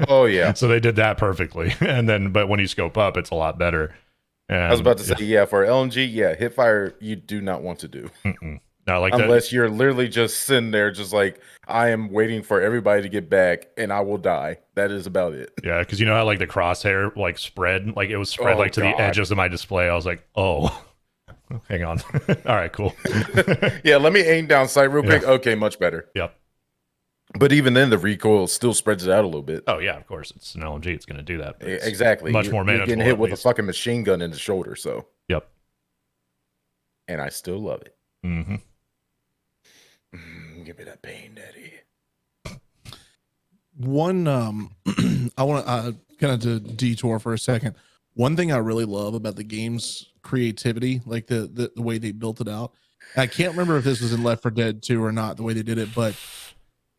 Oh yeah. So they did that perfectly. And then, but when you scope up, it's a lot better. And, I was about to say, for LMG, hip fire you do not want to do. No, like unless you're literally just sitting there, just like, I am waiting for everybody to get back, and I will die. That is about it. Yeah, because you know how like the crosshair like spread, like it was spread to the edges of my display. I was like, oh, hang on. All right, cool. Yeah, let me aim down sight real quick. Okay, much better. Yep. But even then, the recoil still spreads it out a little bit. Oh yeah, of course. It's an LMG. It's going to do that. Exactly. Much more manageable. You're getting hit with a fucking machine gun in the shoulder. So. Yep. And I still love it. Give me that pain, daddy. One, I want to kind of to detour for a second. One thing I really love about the game's creativity, like the way they built it out, I can't remember if this was in Left 4 Dead 2 or not, the way they did it, but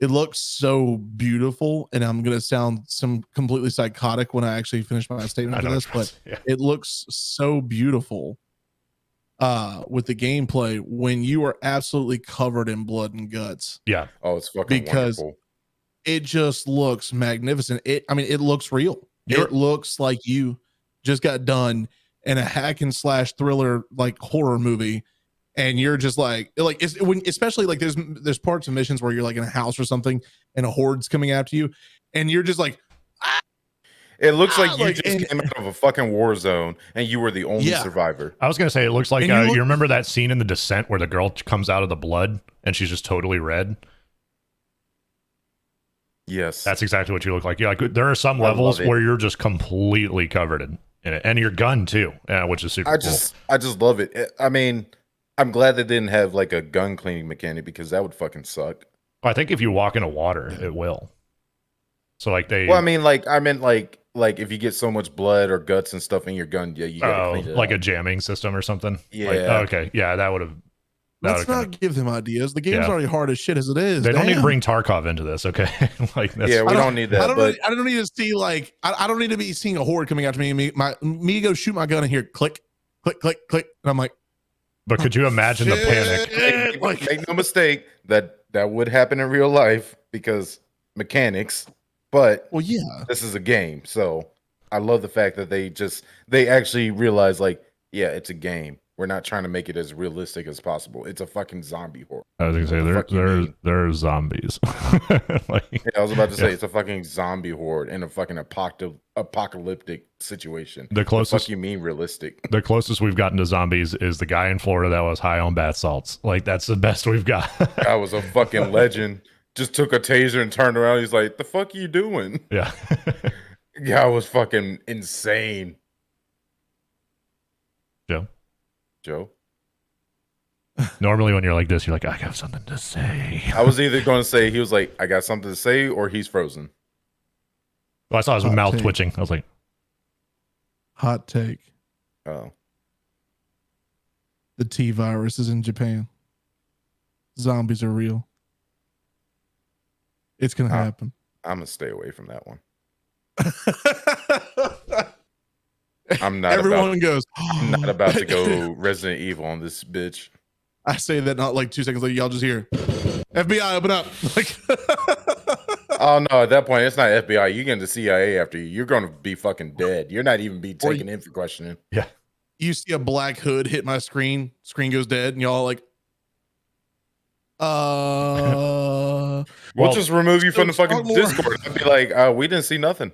it looks so beautiful. And I'm gonna sound completely psychotic when I actually finish my statement for this, but it looks so beautiful with the gameplay when you are absolutely covered in blood and guts. Yeah. Oh, it's fucking wonderful. It just looks magnificent. It looks real. It looks like you just got done in a hack and slash thriller like horror movie, and you're just like it's when, especially like there's parts of missions where you're like in a house or something and a horde's coming after you, and you're just like, it looks like you just came out of a fucking war zone and you were the only survivor. I was gonna say it looks like you remember that scene in The Descent where the girl comes out of the blood and she's just totally red. Yes, that's exactly what you look like. There are some levels where you're just completely covered in it, and your gun too, which is super cool. I just love it. I mean, I'm glad they didn't have like a gun cleaning mechanic because that would fucking suck. I think if you walk into water, it will. So like they. Well, I mean, I meant like if you get so much blood or guts and stuff in your gun, yeah, you gotta clean it like up. a jamming system or something. Yeah. Okay. Yeah, that would have. Let's not give them ideas. The game's already hard as shit as it is. They don't need to bring Tarkov into this, okay? We don't need that. I don't need to see I don't need to be seeing a horde coming after me. Me go shoot my gun and hear click, click, click, click, and I'm like. But could you imagine the panic? Make no mistake that would happen in real life because mechanics. But this is a game, so I love the fact that they actually realize it's a game. We're not trying to make it as realistic as possible. It's a fucking zombie horror. I was gonna say there's zombies. I was about to say it's a fucking zombie horde in a fucking apocalyptic situation. The closest what the fuck you mean realistic? The closest we've gotten to zombies is the guy in Florida that was high on bath salts. Like that's the best we've got. That was a fucking legend. Just took a taser and turned around. He's like, "The fuck are you doing?" Yeah. Yeah, it was fucking insane. Joe. Normally when you're like this, you're like, I got something to say. I was either going to say he was like, I got something to say, or he's frozen. Well, I saw his mouth twitching. I was like, hot take. Oh. The T virus is in Japan. Zombies are real. It's going to happen. I'm going to stay away from that one. I'm not about to go Resident Evil on this bitch. I say that not like 2 seconds later, y'all just hear FBI open up. Like oh no, at that point it's not FBI. You're getting the CIA after you. You're gonna be fucking dead. You're not even be taken in for questioning. Yeah. You see a black hood hit my screen goes dead, and y'all like we'll just remove you from the fucking Discord. I'd be like, we didn't see nothing.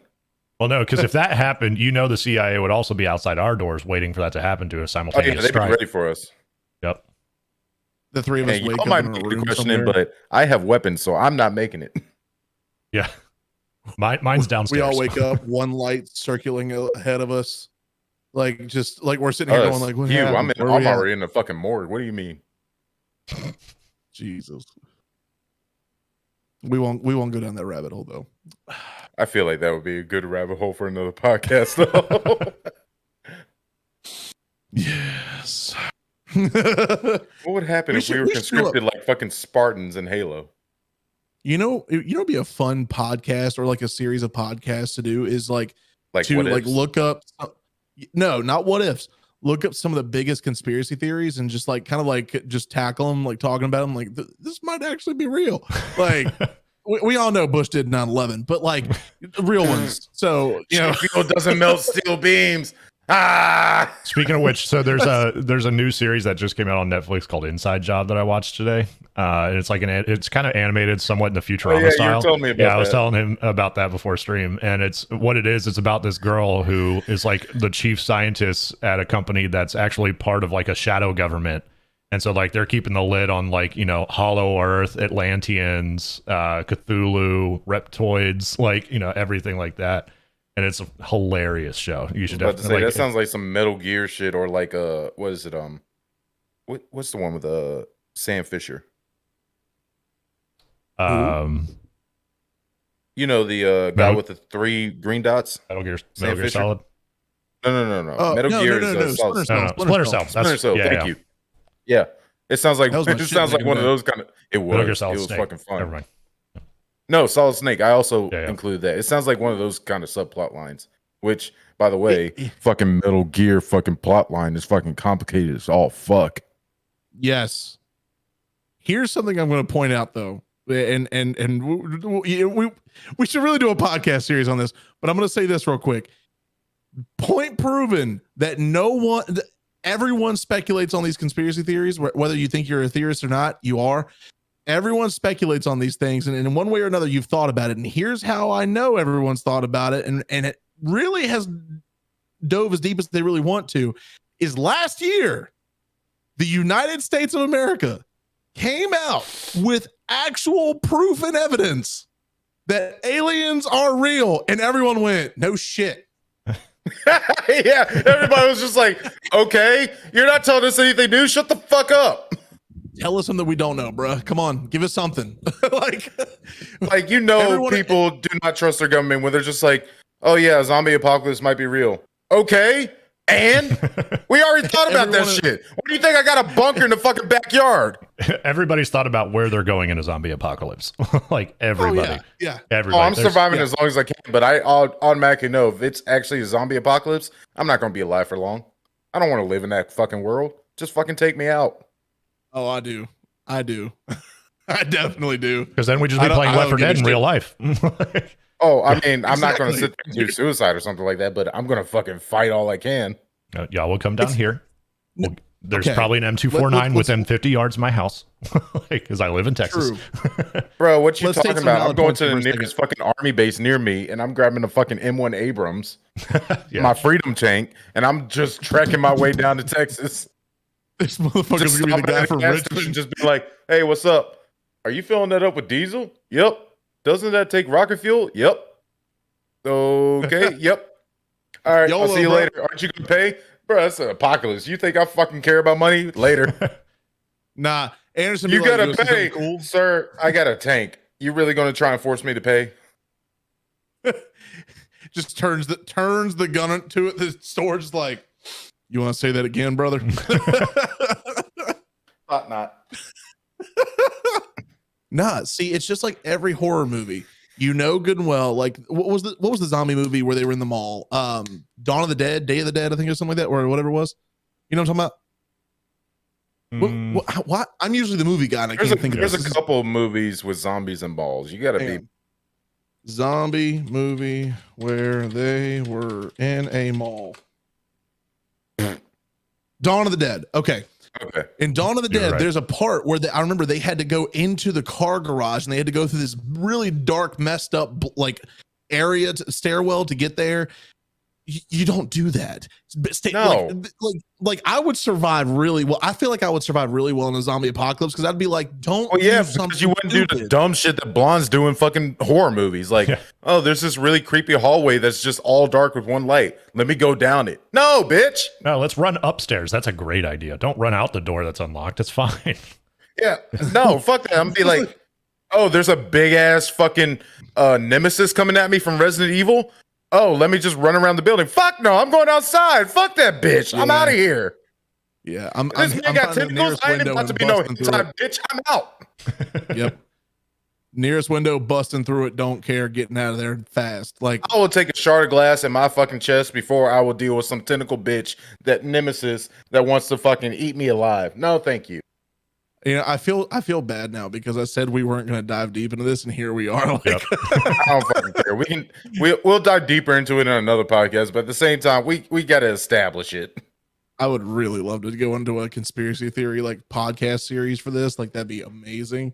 Well, no, because if that happened, the CIA would also be outside our doors waiting for that to happen to a simultaneous strike. They'd be ready for us. Yep. The three of us wake up in a room questioning, but I have weapons, so I'm not making it. Yeah. Mine's downstairs. We all wake up, one light circling ahead of us. Like we're sitting here going like, what happened? I'm already in the fucking morgue. What do you mean? Jesus. We won't go down that rabbit hole though. I feel like that would be a good rabbit hole for another podcast though. Yes. What would happen if we were conscripted like fucking Spartans in Halo? It'd be a fun podcast or like a series of podcasts to do is like to like look up. No, not what ifs. Look up some of the biggest conspiracy theories and just like kind of like just tackle them, like talking about them. Like this might actually be real. Like we all know Bush did 9/11, but like real ones. So steel doesn't melt steel beams. Speaking of which, so there's a new series that just came out on Netflix called Inside Job that I watched today. It's like it's kind of animated somewhat in the Futurama style. You were telling me about that. I was telling him about that before stream, and it's about this girl who is like the chief scientist at a company that's actually part of like a shadow government. And so like they're keeping the lid on like, Hollow Earth, Atlanteans, Cthulhu, Reptoids, like, everything like that. And it's a hilarious show. You should definitely. That sounds like some Metal Gear shit, or like what is it? What's the one with Sam Fisher? The guy with the 3 green dots. Metal Gear Solid. No. Metal Gear is Splinter Cell. Splinter Cell. Thank you. Yeah. It sounds like one of those kind of. It was Snake. fucking fun. Never mind. No, Solid Snake. I also include that. It sounds like one of those kind of subplot lines. Which, by the way, fucking Metal Gear fucking plot line is fucking complicated as all fuck. Yes. Here's something I'm going to point out though, and we should really do a podcast series on this. But I'm going to say this real quick. Point proven that everyone speculates on these conspiracy theories, whether you think you're a theorist or not, you are. Everyone speculates on these things, and in one way or another, you've thought about it. And here's how I know everyone's thought about it, and it really has dove as deep as they really want to, is last year, the United States of America came out with actual proof and evidence that aliens are real, and everyone went, no shit. Yeah, everybody was just like, okay, you're not telling us anything new. Shut the fuck up. Tell us something we don't know, bro. Come on, give us something. like people do not trust their government when they're just like, oh yeah, a zombie apocalypse might be real. Okay, and we already thought about that shit. What do you think? I got a bunker in the fucking backyard. Everybody's thought about where they're going in a zombie apocalypse. Like everybody. Yeah. Everybody. I'm surviving as long as I can, but I automatically know if it's actually a zombie apocalypse, I'm not going to be alive for long. I don't want to live in that fucking world. Just fucking take me out. Oh, I do. I definitely do. Because then we just be playing Left 4 Dead in real life. Oh, I mean, I'm not going to sit there and do suicide or something like that, but I'm going to fucking fight all I can. Y'all will come down here. There's probably an M249 within 50 yards of my house, because I live in Texas. Bro, what you talking about? I'm going to the nearest fucking army base near me, and I'm grabbing a fucking M1 Abrams, my Freedom tank, and I'm just trekking my way down to Texas. This motherfucker's gonna be the guy from Richmond. Just be like, hey, what's up? Are you filling that up with diesel? Yep. Doesn't that take rocket fuel? Yep. Okay. Yep. All right. I'll see you later. Aren't you gonna pay? Bro, that's an apocalypse. You think I fucking care about money? Later. Nah, Anderson. You gotta pay, cool? Sir. I got a tank. You really gonna try and force me to pay? Just turns the gun to it. The store's like, you want to say that again, brother? Not. Nah, see, it's just like every horror movie. You know good and well, like what was the zombie movie where they were in the mall? Dawn of the Dead, Day of the Dead, I think, or something like that, or whatever it was. You know what I'm talking about? What? I'm usually the movie guy, and I can't think of it. There's a couple of movies with zombies and balls. You gotta be zombie movie where they were in a mall. Dawn of the Dead. Okay. In Dawn of the Dead, there's a part where I remember they had to go into the car garage and they had to go through this really dark, messed up like area stairwell to get there. You don't do that. No. Like I would survive really well. I feel like I would survive really well in a zombie apocalypse because I'd be like, don't. Oh yeah, because you wouldn't do the dumb shit that blondes do in fucking horror movies. Like, oh, there's this really creepy hallway that's just all dark with one light. Let me go down it. No, bitch. No, let's run upstairs. That's a great idea. Don't run out the door that's unlocked. It's fine. Yeah. No, fuck that. I'm gonna be like, oh, there's a big ass fucking nemesis coming at me from Resident Evil. Oh, let me just run around the building. Fuck no, I'm going outside. Fuck that bitch. Yeah. I'm out of here. Yeah, this man got tentacles. I ain't about to be no inside bitch. I'm out. Yep. Nearest window, busting through it. Don't care. Getting out of there fast. Like I will take a shard of glass in my fucking chest before I will deal with some tentacle bitch, that nemesis that wants to fucking eat me alive. No, thank you. You know, I feel bad now because I said we weren't going to dive deep into this, and here we are. Like, I don't fucking care. We'll dive deeper into it in another podcast, but at the same time, we got to establish it. I would really love to go into a conspiracy theory like podcast series for this. Like that'd be amazing.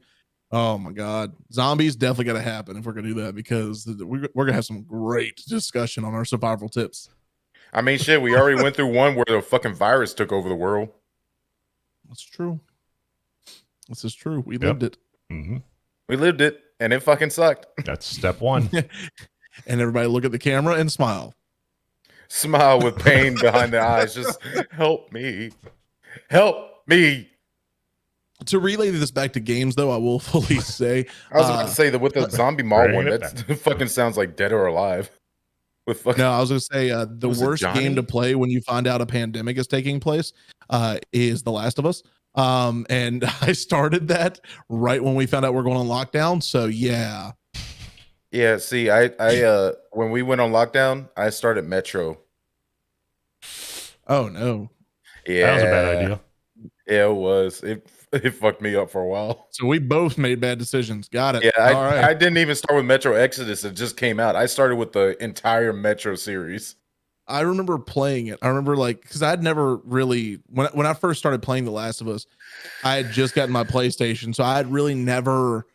Oh my god, zombies definitely got to happen if we're gonna do that because we're gonna have some great discussion on our survival tips. I mean, shit, we already went through one where the fucking virus took over the world. That's true. This is true. We lived it. Mm-hmm. We lived it, and it fucking sucked. That's step one. And everybody look at the camera and smile. Smile with pain behind the eyes. Just help me. Help me. To relay this back to games, though, I will fully say. I was about to say that with the zombie mall one, that fucking sounds like Dead or Alive. With fucking, no, I was going to say the worst game to play when you find out a pandemic is taking place is The Last of Us. And I started that right when we found out we're going on lockdown. So yeah. Yeah, see, I when we went on lockdown, I started Metro. Oh no. Yeah, that was a bad idea. Yeah, it was. It fucked me up for a while. So we both made bad decisions. Got it. Yeah, All right. I didn't even start with Metro Exodus. It just came out. I started with the entire Metro series. I remember playing it. I remember because I'd never really when I first started playing The Last of Us, I had just gotten my PlayStation, so I had really never,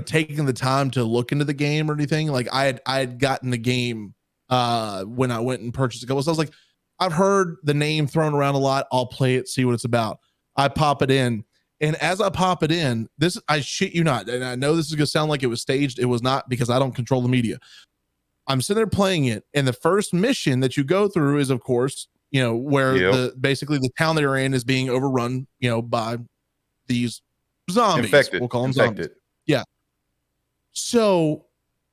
taken the time to look into the game or anything. Like I had gotten the game when I went and purchased a couple. So I was like, I've heard the name thrown around a lot. I'll play it, see what it's about. I pop it in, and as I pop it in, I shit you not, and I know this is gonna sound like it was staged. It was not, because I don't control the media. I'm sitting there playing it, and the first mission that you go through is, of course, where basically the town they're in is being overrun, by these zombies. Infected. We'll call them zombies. Yeah. So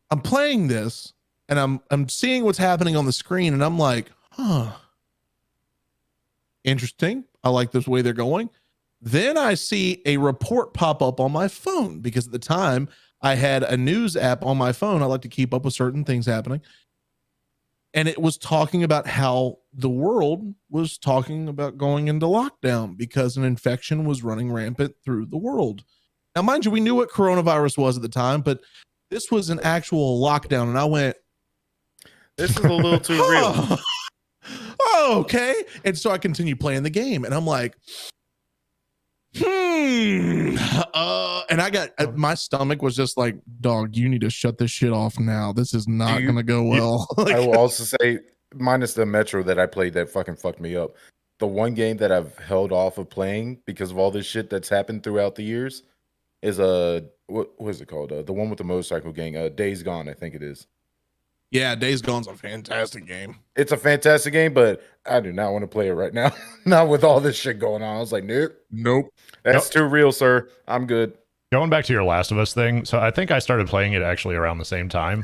I'm playing this, and I'm seeing what's happening on the screen, and I'm like, huh, interesting. I like this way they're going. Then I see a report pop up on my phone, because at the time I had a news app on my phone. I like to keep up with certain things happening. And it was talking about how the world was talking about going into lockdown because an infection was running rampant through the world. Now, mind you, we knew what coronavirus was at the time, but this was an actual lockdown. And I went, this is a little too real. Oh, okay. And so I continue playing the game, and I'm like, and I got, my stomach was just like, dog, you need to shut this shit off now. This is not going to go well. I will also say, minus the Metro that I played that fucking fucked me up, the one game that I've held off of playing because of all this shit that's happened throughout the years is what is it called? The one with the motorcycle gang, Days Gone, I think it is. Yeah, Days Gone's a fantastic game. It's a fantastic game, but I do not want to play it right now. Not with all this shit going on. I was like, nope. That's too real, sir. I'm good. Going back to your Last of Us thing, so I think I started playing it actually around the same time.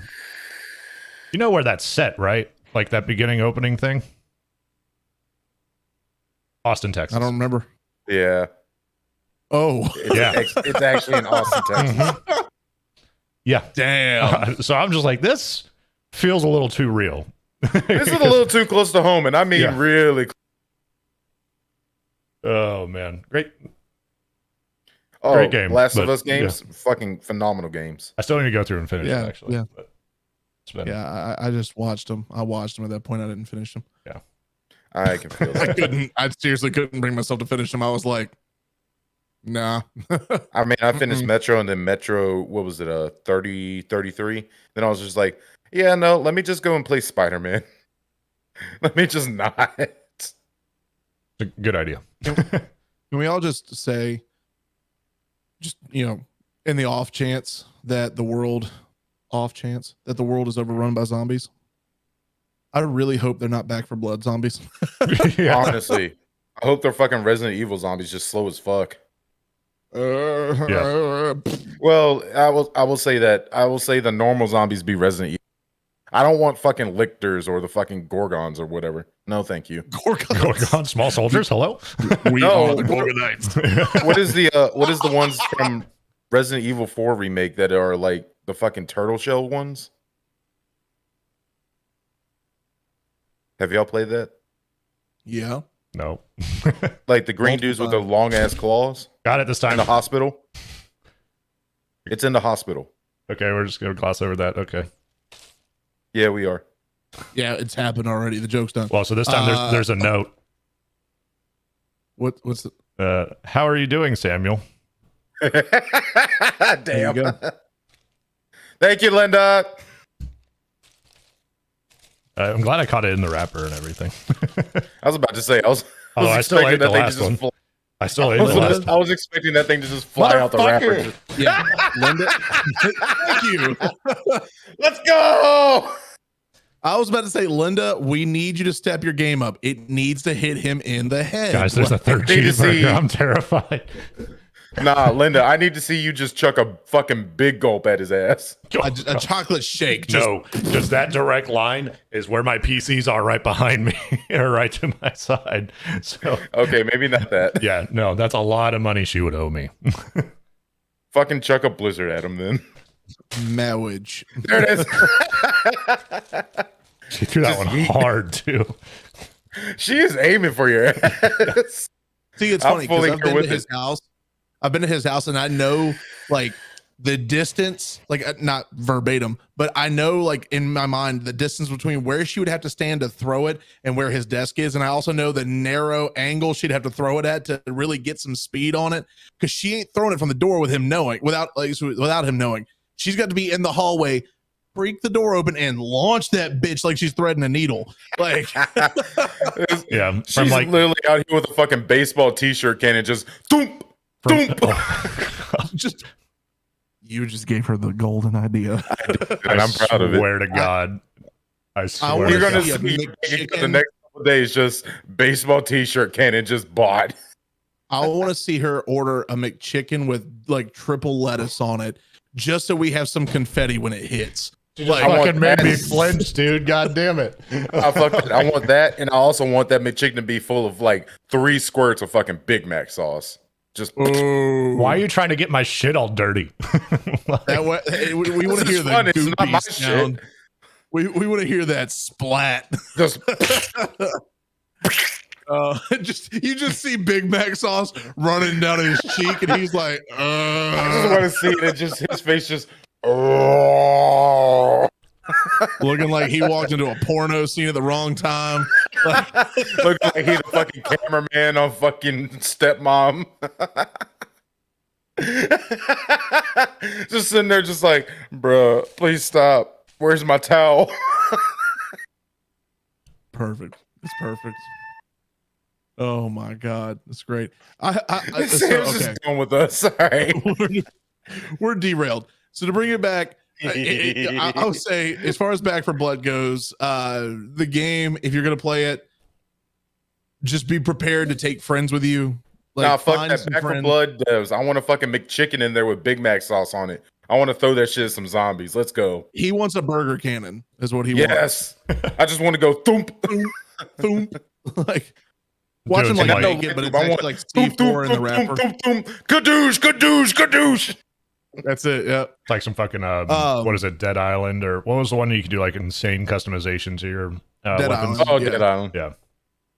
You know where that's set, right? Like that beginning opening thing? Austin, Texas. I don't remember. Yeah. Oh. It's actually in Austin, Texas. Mm-hmm. Yeah. Damn. So I'm just like, this feels a little too real. This is a little too close to home, and I mean really close. Oh, man. Great game. Last of Us games, fucking phenomenal games. I still need to go through and finish it, actually. Yeah. But it's been... Yeah, I just watched them. I watched them at that point. I didn't finish them. Yeah. I can feel that. I seriously couldn't bring myself to finish them. I was like, nah. I mean, I finished Metro, and then Metro, what was it, 33? Then I was just like, yeah, no, let me just go and play Spider-Man. Let me just not. It's a good idea. Can we all just say, in the off chance that the world is overrun by zombies, I really hope they're not Back 4 Blood zombies. Honestly, I hope they're fucking Resident Evil zombies, just slow as fuck. Well, I will say that. I will say the normal zombies be Resident Evil. I don't want fucking lictors or the fucking Gorgons or whatever. No, thank you. Gorgon, small soldiers. Hello. We are the Gorgonites. What is the ones from Resident Evil 4 remake that are like the fucking turtle shell ones? Have y'all played that? Yeah. No. Like the green dudes with the long ass claws? Got it this time. In the hospital? It's in the hospital. Okay, we're just going to gloss over that. Okay. Yeah, we are. Yeah, it's happened already. The joke's done. Well, so this time there's a note. What's the... how are you doing, Samuel? Damn. You Thank you, Linda. I'm glad I caught it in the wrapper and everything. I was about to say, I still ate the last one. I still ate the last one. I was expecting that thing to just fly out the wrapper. Yeah, Linda. Thank you. Let's go. I was about to say, Linda, we need you to step your game up. It needs to hit him in the head. Guys, there's a third cheeseburger. I'm terrified. Nah, Linda, I need to see you just chuck a fucking big gulp at his ass. A chocolate shake. No, just that direct line is where my PCs are right behind me or right to my side. So okay, maybe not that. Yeah, no, that's a lot of money she would owe me. Fucking chuck a blizzard at him then. Marriage. There it is. She threw that one hard too. She is aiming for your ass. See, it's funny because I've been to his house. I've been to his house and I know like the distance, like not verbatim, but I know like in my mind the distance between where she would have to stand to throw it and where his desk is. And I also know the narrow angle she'd have to throw it at to really get some speed on it, because she ain't throwing it from the door with him knowing, without him knowing. She's got to be in the hallway, break the door open and launch that bitch like she's threading a needle. Like, yeah, she's like literally out here with a fucking baseball t-shirt cannon, just thump, thump. Just you just gave her the golden idea. And I'm proud of it. Swear to God, I swear. You're gonna see the next couple days just baseball t-shirt cannon just bought. I want to see her order a McChicken with like triple lettuce on it, just so we have some confetti when it hits. Like, fucking made me flinch, dude. God damn it. I want that, and I also want that McChicken to be full of like 3 squirts of fucking Big Mac sauce. Just why are you trying to get my shit all dirty? Like, that way, we want to hear that goopy sound. We want to hear that splat. Just you just see Big Mac sauce running down his cheek, and he's like, I just want to see it. Just his face just looking like he walked into a porno scene at the wrong time. Looking like he's a fucking cameraman on fucking Stepmom. Just sitting there, just like, bruh, please stop. Where's my towel? Perfect. It's perfect. Oh my God, that's great. Sam's just going with us. Sorry, we're derailed. So to bring it back, I would say, as far as Back 4 Blood goes, the game, if you're gonna play it, just be prepared to take friends with you. Like, nah, fuck that. Back 4 Blood does. I want a fucking McChicken in there with Big Mac sauce on it. I want to throw that shit at some zombies. Let's go. He wants a burger cannon, is what he wants. Yes, I just want to go thump, thump, like. Watch him like naked, but it's actually like C4 in the wrapper. Kadoosh, kadoosh, kadoosh. That's it. Yeah, it's like some fucking what is it, Dead Island, or what was the one you could do like insane customization to your weapons? Island. Oh, yeah. Dead Island. Yeah.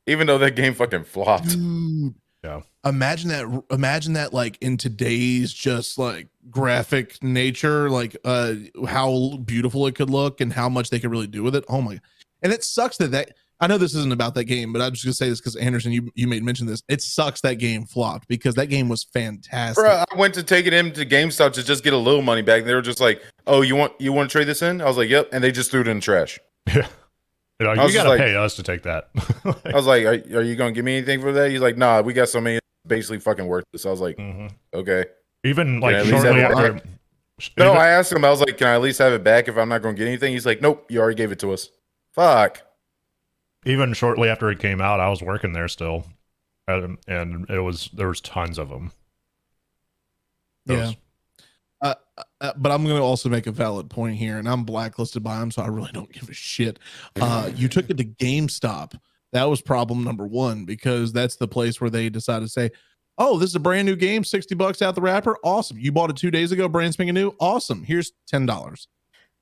Even though that game fucking flopped. Dude, yeah. Imagine that like in today's just like graphic nature, like how beautiful it could look and how much they could really do with it. Oh my! And it sucks that I know this isn't about that game, but I'm just gonna say this because Anderson, you made mention this. It sucks that game flopped because that game was fantastic. Bro, I went to take it into GameStop to just get a little money back. They were just like, "Oh, you want to trade this in?" I was like, "Yep," and they just threw it in the trash. Yeah, you gotta pay us to take that. I was like, "Are you gonna give me anything for that?" He's like, "Nah, we got so many, basically fucking worthless." I was like, "Okay." Even like shortly after. No, I asked him. I was like, "Can I at least have it back if I'm not gonna get anything?" He's like, "Nope, you already gave it to us." Fuck. Even shortly after it came out, I was working there still, and there was tons of them. Yeah, but I'm going to also make a valid point here, and I'm blacklisted by them, so I really don't give a shit. You took it to GameStop. That was problem number one, because that's the place where they decided to say, "Oh, this is a brand new game, $60 out the wrapper. Awesome! You bought it 2 days ago, brand spanking new. Awesome! Here's $10."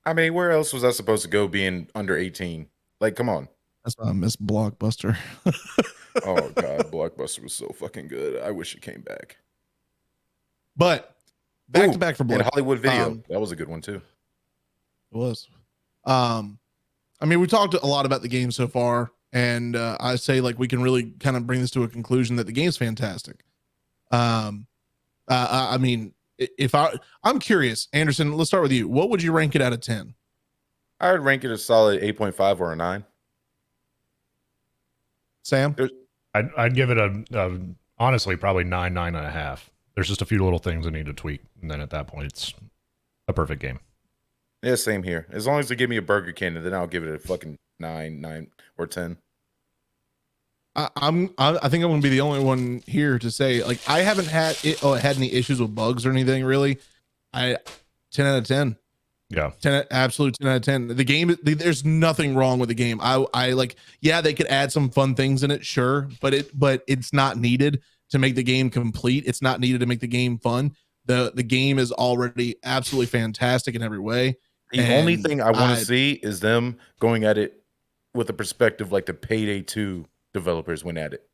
I mean, where else was I supposed to go being under 18? Like, come on. That's why I miss Blockbuster. Oh God, Blockbuster was so fucking good. I wish it came back. But back to Back 4 Blood. And Hollywood Video, that was a good one too. It was. I mean, we talked a lot about the game so far, and I say like we can really kind of bring this to a conclusion that the game's fantastic. I mean, if I'm curious, Anderson, let's start with you. What would you rank it out of 10? I would rank it a solid 8.5 or a 9. Sam? I'd give it a honestly probably 9.5. There's just a few little things I need to tweak, and then at that point it's a perfect game. Yeah, same here. As long as they give me a burger cannon, then I'll give it a fucking 9 or 10. I think I'm gonna be the only one here to say, like, I haven't had any issues with bugs or anything really. 10 out of 10. Yeah. 10, absolute 10 out of 10. The game, there's nothing wrong with the game. I like, yeah, they could add some fun things in it, sure, but it's not needed to make the game complete. It's not needed to make the game fun. The game is already absolutely fantastic in every way. The only thing I want to see is them going at it with a perspective like the Payday 2 developers went at it.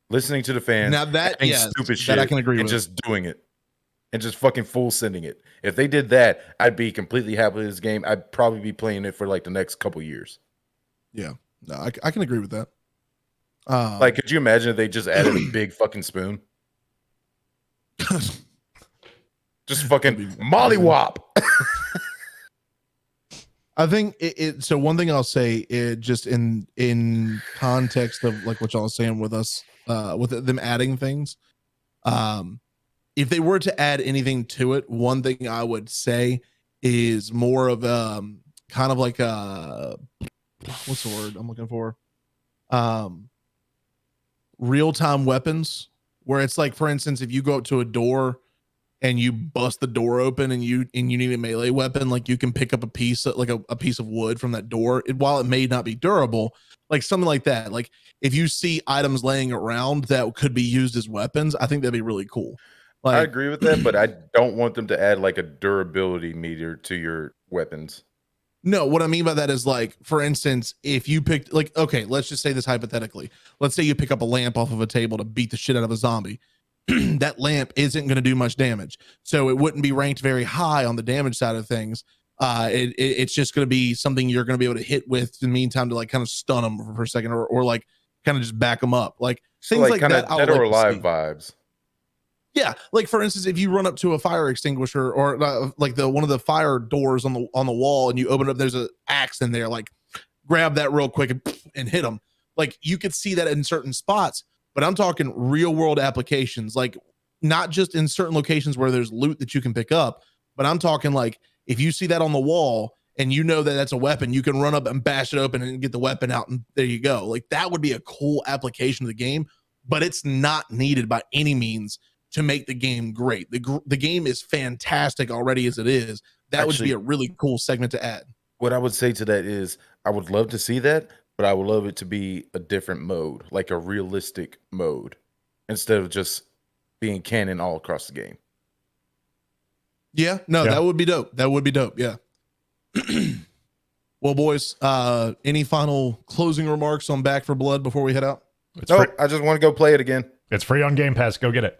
Listening to the fans, now that stupid shit, I can agree and with. Just doing it. And just fucking full sending it. If they did that, I'd be completely happy with this game. I'd probably be playing it for like the next couple years. Yeah, no, I can agree with that. Like, could you imagine if they just added a big fucking spoon? Just fucking mollywop. I think so one thing I'll say, just in context of like what y'all are saying with us, with them adding things, if they were to add anything to it, one thing I would say is more of kind of like what's the word I'm looking for? Real-time weapons, where it's like, for instance, if you go up to a door and you bust the door open and you need a melee weapon, like you can pick up a piece of, like a piece of wood from that door, while it may not be durable, like something like that. Like if you see items laying around that could be used as weapons, I think that'd be really cool. Like, I agree with that, but I don't want them to add like a durability meter to your weapons. No, what I mean by that is, like, for instance, if you picked, like, okay, let's just say this hypothetically. Let's say you pick up a lamp off of a table to beat the shit out of a zombie. That lamp isn't going to do much damage, so it wouldn't be ranked very high on the damage side of things. It's just going to be something you're going to be able to hit with in the meantime to like kind of stun them for a second, or like kind of just back them up, like things like that. Dead or Alive vibes. Yeah, like for instance, if you run up to a fire extinguisher or like one of the fire doors on the wall, and you open it up, there's an axe in there. Like, grab that real quick and hit them. Like, you could see that in certain spots, but I'm talking real world applications, like not just in certain locations where there's loot that you can pick up, but I'm talking like if you see that on the wall and you know that that's a weapon, you can run up and bash it open and get the weapon out, and there you go. Like, that would be a cool application of the game, but it's not needed by any means to make the game great. The game is fantastic already as it is. That would be a really cool segment to add. What I would say to that is, I would love to see that, but I would love it to be a different mode, like a realistic mode, instead of just being canon all across the game. Yeah, no, that would be dope. That would be dope. Yeah. Well, boys, any final closing remarks on Back 4 Blood before we head out? I just want to go play it again. It's free on Game Pass. Go get it.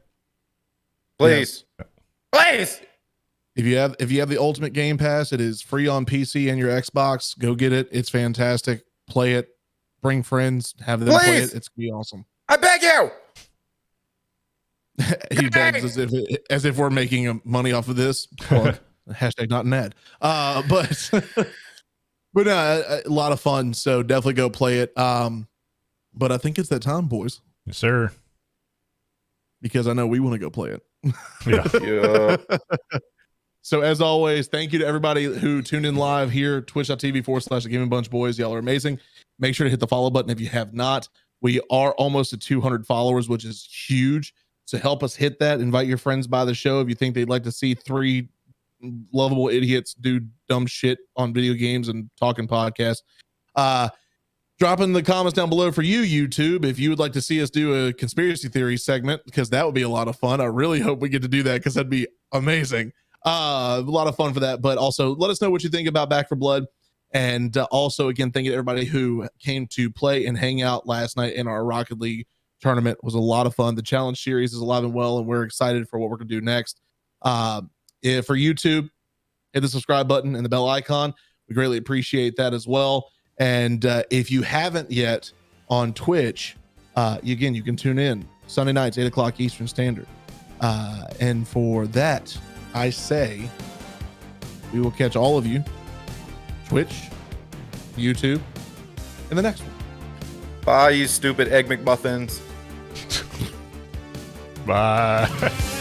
Please. Yes. Please. If you have the Ultimate Game Pass, it is free on PC and your Xbox. Go get it. It's fantastic. Play it. Bring friends. Have them play it. It's gonna be awesome. I beg you. He begs as if we're making money off of this. Hashtag not an ad. But a lot of fun. So definitely go play it. But I think it's that time, boys. Yes, sir. Because I know we want to go play it. Yeah. So as always, thank you to everybody who tuned in live here, twitch.tv/thegamingBunchBoys. Y'all are amazing. Make sure to hit the follow button if you have not. We are almost at 200 followers, which is huge. So help us hit that. Invite your friends by the show if you think they'd like to see three lovable idiots do dumb shit on video games and talking podcasts. Drop in the comments down below for you, YouTube, if you would like to see us do a conspiracy theory segment, because that would be a lot of fun. I really hope we get to do that, because that'd be amazing. A lot of fun for that. But also let us know what you think about Back 4 Blood. And also, again, thank you to everybody who came to play and hang out last night in our Rocket League tournament. It was a lot of fun. The challenge series is alive and well, and we're excited for what we're going to do next. For YouTube, hit the subscribe button and the bell icon. We greatly appreciate that as well. And if you haven't yet on Twitch, you can tune in Sunday nights, 8 o'clock Eastern Standard. And for that, I say we will catch all of you, Twitch, YouTube, in the next one. Bye, you stupid Egg McMuffins. Bye.